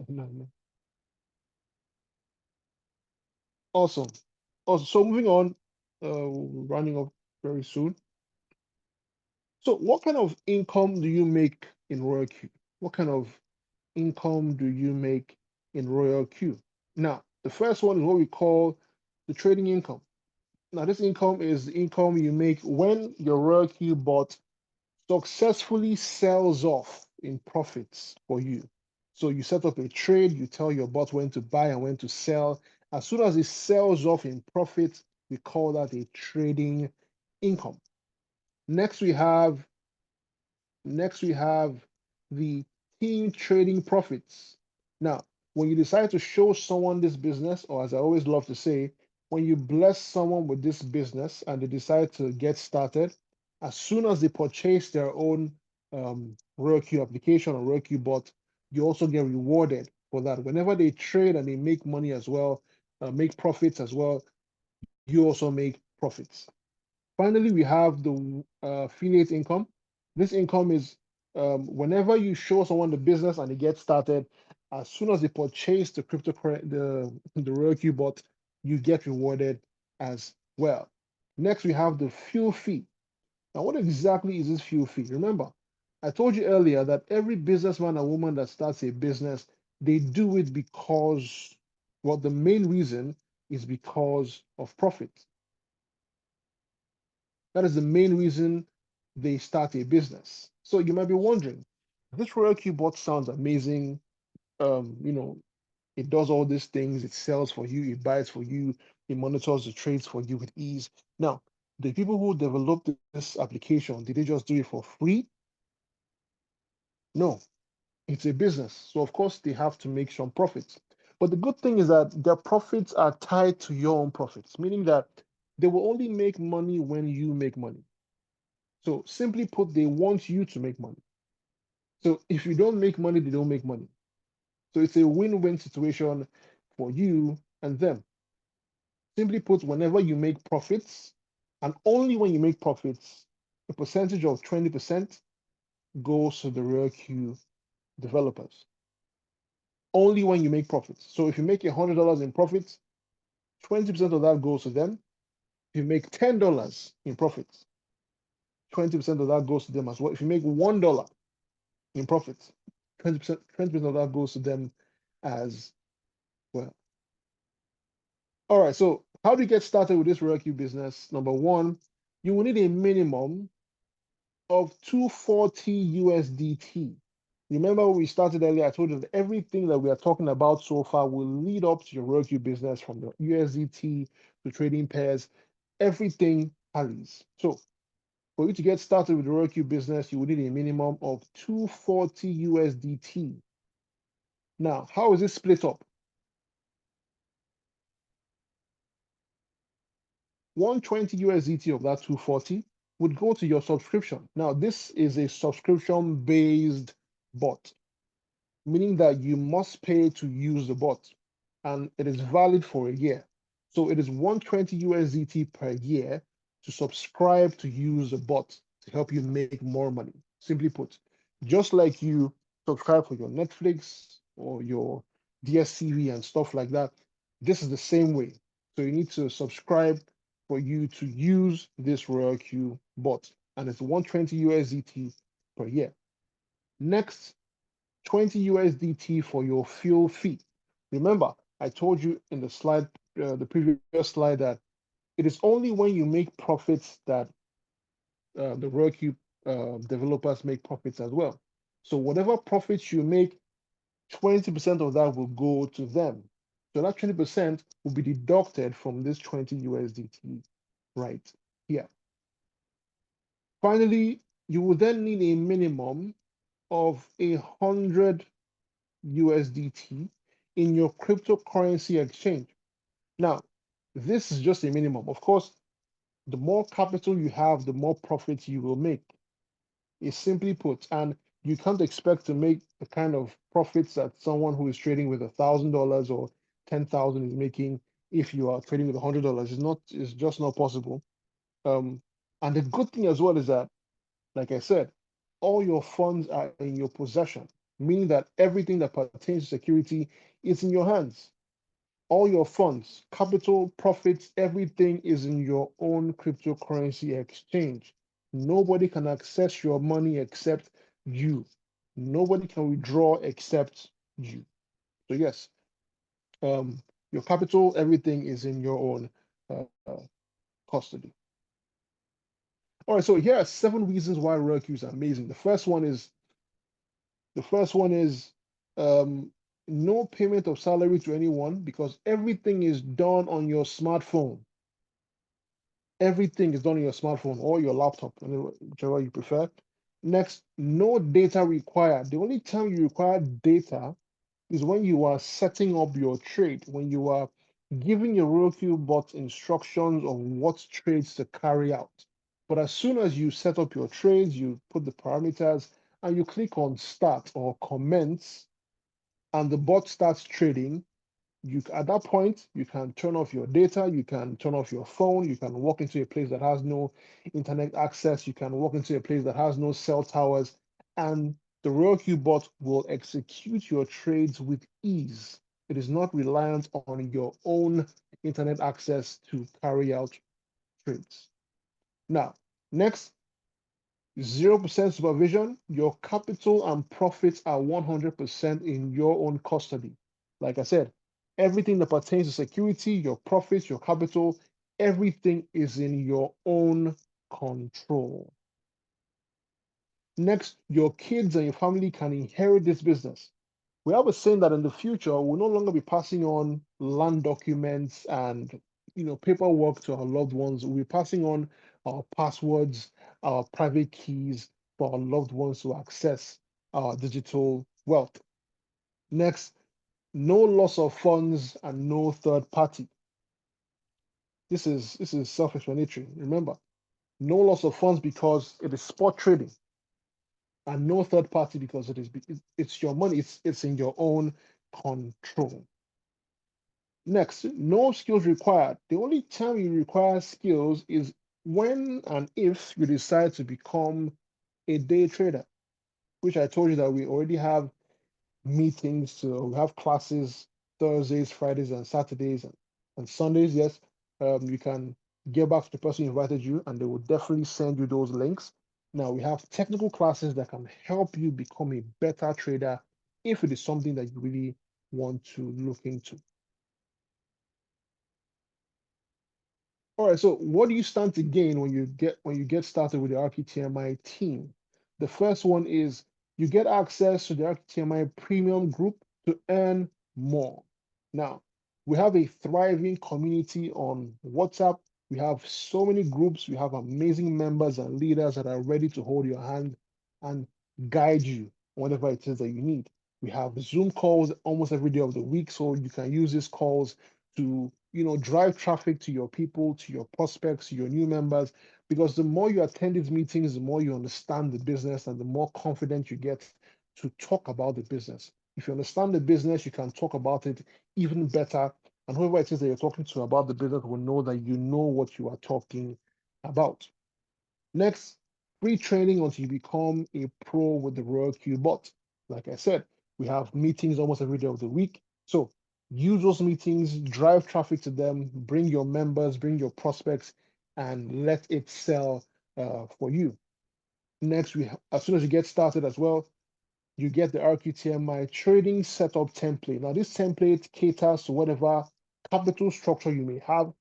No, no. Awesome. Awesome. So moving on, running up very soon. So what kind of income do you make in Royal Q? What kind of income do you make in Royal Q? Now, the first one is what we call the trading income. Now, this income is the income you make when your Royal Q bot successfully sells off in profits for you. So you set up a trade, you tell your bot when to buy and when to sell. As soon as it sells off in profit, we call that a trading income. Next we have the team trading profits. Now, when you decide to show someone this business, or as I always love to say, when you bless someone with this business and they decide to get started, as soon as they purchase their own Roku application or Roku bot, you also get rewarded for that. Whenever they trade and they make money as well, make profits as well, you also make profits. Finally, we have the affiliate income. This income is whenever you show someone the business and they get started, as soon as they purchase the the Roku bot, you get rewarded as well. Next, we have the fuel fee. Now, what exactly is this fuel fee? Remember, I told you earlier that every businessman and woman that starts a business, they do it because, well, the main reason is because of profit. That is the main reason they start a business. So you might be wondering, this Royal Q bot sounds amazing. You know, it does all these things, it sells for you, it buys for you, it monitors the trades for you with ease. Now, the people who developed this application, did they just do it for free? No, it's a business. So of course they have to make some profits. But the good thing is that their profits are tied to your own profits, meaning that they will only make money when you make money. So simply put, they want you to make money. So if you don't make money, they don't make money. So it's a win-win situation for you and them. Simply put, whenever you make profits, and only when you make profits, a percentage of 20% goes to the Real Q developers. Only when you make profits. So if you make $100 in profits, 20% of that goes to them. If you make $10 in profits, 20% of that goes to them as well. If you make $1 in profits, 20% of that goes to them as well. All right, so how do you get started with this Roku business? Number one, you will need a minimum of 240 USDT. Remember when we started earlier, I told you that everything that we are talking about so far will lead up to your Roku business, from the USDT to trading pairs, everything tallies. So for you to get started with the Roku business, you will need a minimum of 240 USDT. Now, how is it split up? 120 USDT of that 240 would go to your subscription. Now, this is a subscription-based bot, meaning that you must pay to use the bot, and it is valid for a year. So it is 120 USDT per year to subscribe to use the bot to help you make more money. Simply put, just like you subscribe for your Netflix or your DSTV and stuff like that, this is the same way. So you need to subscribe for you to use this RoyalQ bot, and it's 120 USDT per year. Next, 20 USDT for your fuel fee. Remember, I told you in the previous slide, that it is only when you make profits that the RoyalQ developers make profits as well. So whatever profits you make, 20% of that will go to them. So that 20% will be deducted from this 20 USDT right here. Finally, you will then need a minimum of 100 USDT in your cryptocurrency exchange. Now, this is just a minimum. Of course, the more capital you have, the more profits you will make. It's simply put, and you can't expect to make the kind of profits that someone who is trading with $1,000 or 10,000 is making if you are trading with $100. It's just not possible. And the good thing as well is that, like I said, all your funds are in your possession, meaning that everything that pertains to security is in your hands. All your funds, capital, profits, everything is in your own cryptocurrency exchange. Nobody can access your money except you. Nobody can withdraw except you. So yes, your capital, everything is in your own custody. All right, so here are 7 reasons why RoyalQ is amazing. The first one is um, no payment of salary to anyone because everything is done on your smartphone. Everything is done on your smartphone or your laptop, whichever you prefer. Next, no data required. The only time you require data is when you are setting up your trade, when you are giving your RoyalQ bot instructions of what trades to carry out. But as soon as you set up your trades, you put the parameters and you click on start or commence, and the bot starts trading, at that point you can turn off your data, you can turn off your phone, you can walk into a place that has no internet access, you can walk into a place that has no cell towers, and the RoyalQ bot will execute your trades with ease. It is not reliant on your own internet access to carry out trades. Now, next, 0% supervision. Your capital and profits are 100% in your own custody. Like I said, everything that pertains to security, your profits, your capital, everything is in your own control. Next, your kids and your family can inherit this business. We have a saying that in the future, we'll no longer be passing on land documents and paperwork to our loved ones. We'll be passing on our passwords, our private keys for our loved ones to access our digital wealth. Next, no loss of funds and no third party. This is self-explanatory. Remember, no loss of funds because it is spot trading, and no third party because it's your money. It's in your own control. Next, no skills required. The only time you require skills is when and if you decide to become a day trader, which I told you that we already have meetings, so we have classes Thursdays, Fridays, and Saturdays, and Sundays. Yes, you can get back to the person who invited you, and they will definitely send you those links. Now, we have technical classes that can help you become a better trader if it is something that you really want to look into. All right, so what do you stand to gain when you get started with the RKTMI team? The first one is you get access to the RKTMI premium group to earn more. Now, we have a thriving community on WhatsApp. We have so many groups. We have amazing members and leaders that are ready to hold your hand and guide you whatever it is that you need. We have Zoom calls almost every day of the week, so you can use these calls to drive traffic to your people, to your prospects, to your new members, because the more you attend these meetings, the more you understand the business and the more confident you get to talk about the business. If you understand the business, you can talk about it even better, and whoever it is that you're talking to about the business will know that you know what you are talking about. Next, free training until you become a pro with the RoyalQ bot. Like I said, we have meetings almost every day of the week. So use those meetings, drive traffic to them, bring your members, bring your prospects, and let it sell for you. Next, as soon as you get started as well, you get the RQTMI trading setup template. Now, this template caters to whatever capital structure you may have,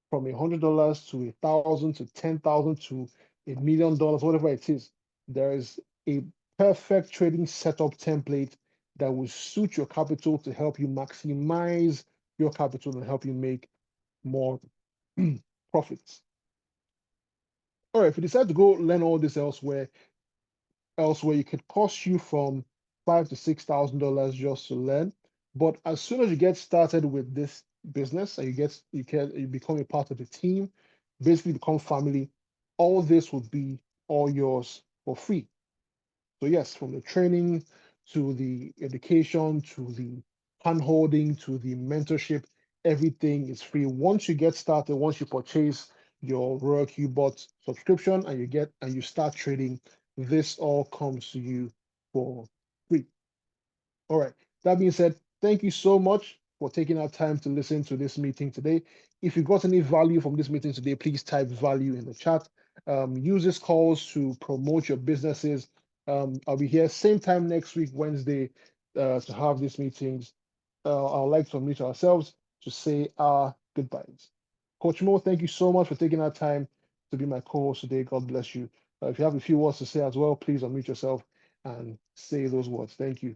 from $100 to 1,000 to 10,000 to $1 million, whatever it is. There is a perfect trading setup template that will suit your capital to help you maximize your capital and help you make more profits. All right, if you decide to go learn all this elsewhere, it could cost you from $5,000 to $6,000 just to learn. But as soon as you get started with this business and you become a part of the team, basically become family, all this would be all yours for free. So yes, from the training to the education to the handholding to the mentorship, everything is free. Once you get started, once you purchase your Royal Bot subscription and you start trading, this all comes to you for free. All right. That being said, thank you so much for taking our time to listen to this meeting today. If you got any value from this meeting today, please type value in the chat. Use these calls to promote your businesses. I'll be here same time next week, Wednesday, to have these meetings. I'd like to meet ourselves to say our goodbyes. Coach Mo, thank you so much for taking our time to be my co-host today. God bless you. If you have a few words to say as well, please unmute yourself and say those words. Thank you.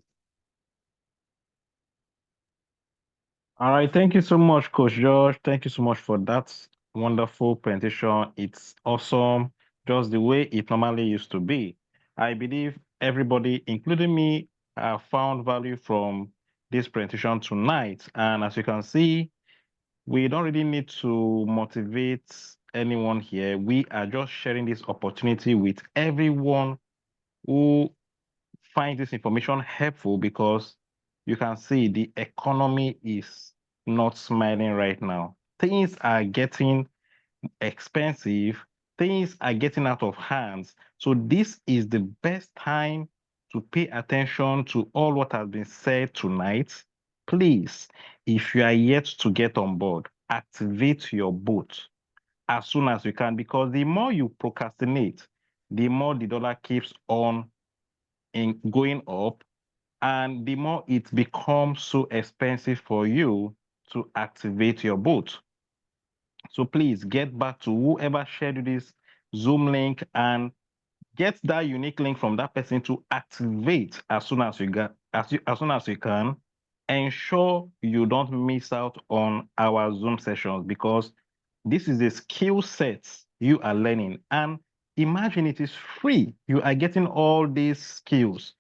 All right, thank you so much, Coach George. Thank you so much for that wonderful presentation. It's awesome, just the way it normally used to be. I believe everybody, including me, have found value from this presentation tonight. And as you can see, we don't really need to motivate anyone here. We are just sharing this opportunity with everyone who finds this information helpful, because you can see the economy is not smiling right now. Things are getting expensive, things are getting out of hands. So this is the best time to pay attention to all what has been said tonight. Please, if you are yet to get on board, activate your boat as soon as you can, because the more you procrastinate, the more the dollar keeps on going up, and the more it becomes so expensive for you to activate your boat. So please get back to whoever shared you this Zoom link and get that unique link from that person to activate as soon as you get as soon as you can. Ensure you don't miss out on our Zoom sessions, because this is a skill set you are learning, and imagine it is free. You are getting all these skills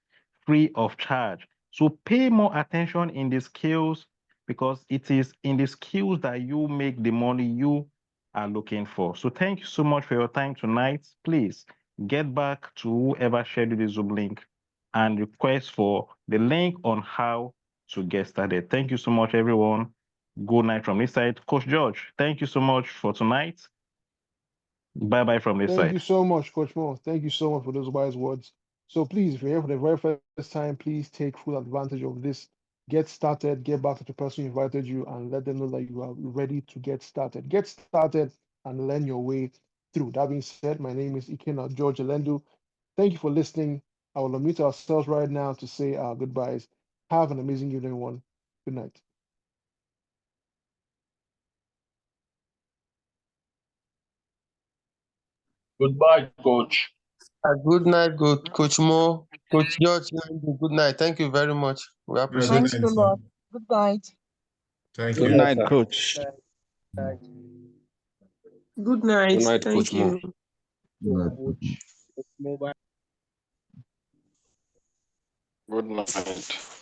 free of charge. So pay more attention in the skills, because it is in the skills that you make the money you are looking for. So thank you so much for your time tonight. Please get back to whoever shared you the Zoom link and request for the link on how to get started. Thank you so much, everyone. Good night from this side. Coach George, thank you so much for tonight. Bye-bye from this Thank side. you so much, Coach Mo. Thank you so much for those wise words. So please, if you're here for the very first time, please take full advantage of this. Get started, get back to the person who invited you, and let them know that you are ready to get started. Get started and learn your way through. That being said, my name is Ikena George Elendu. Thank you for listening. I will unmute ourselves right now to say our goodbyes. Have an amazing evening, everyone. Good night. Goodbye, coach. Good night, good Coach Mo, Coach George. Good night. Thank you very much. We appreciate Thanks it. a lot. Good night. Thank Good you. night, coach. Good night. Good night, Thank Coach Mo. you. Good night.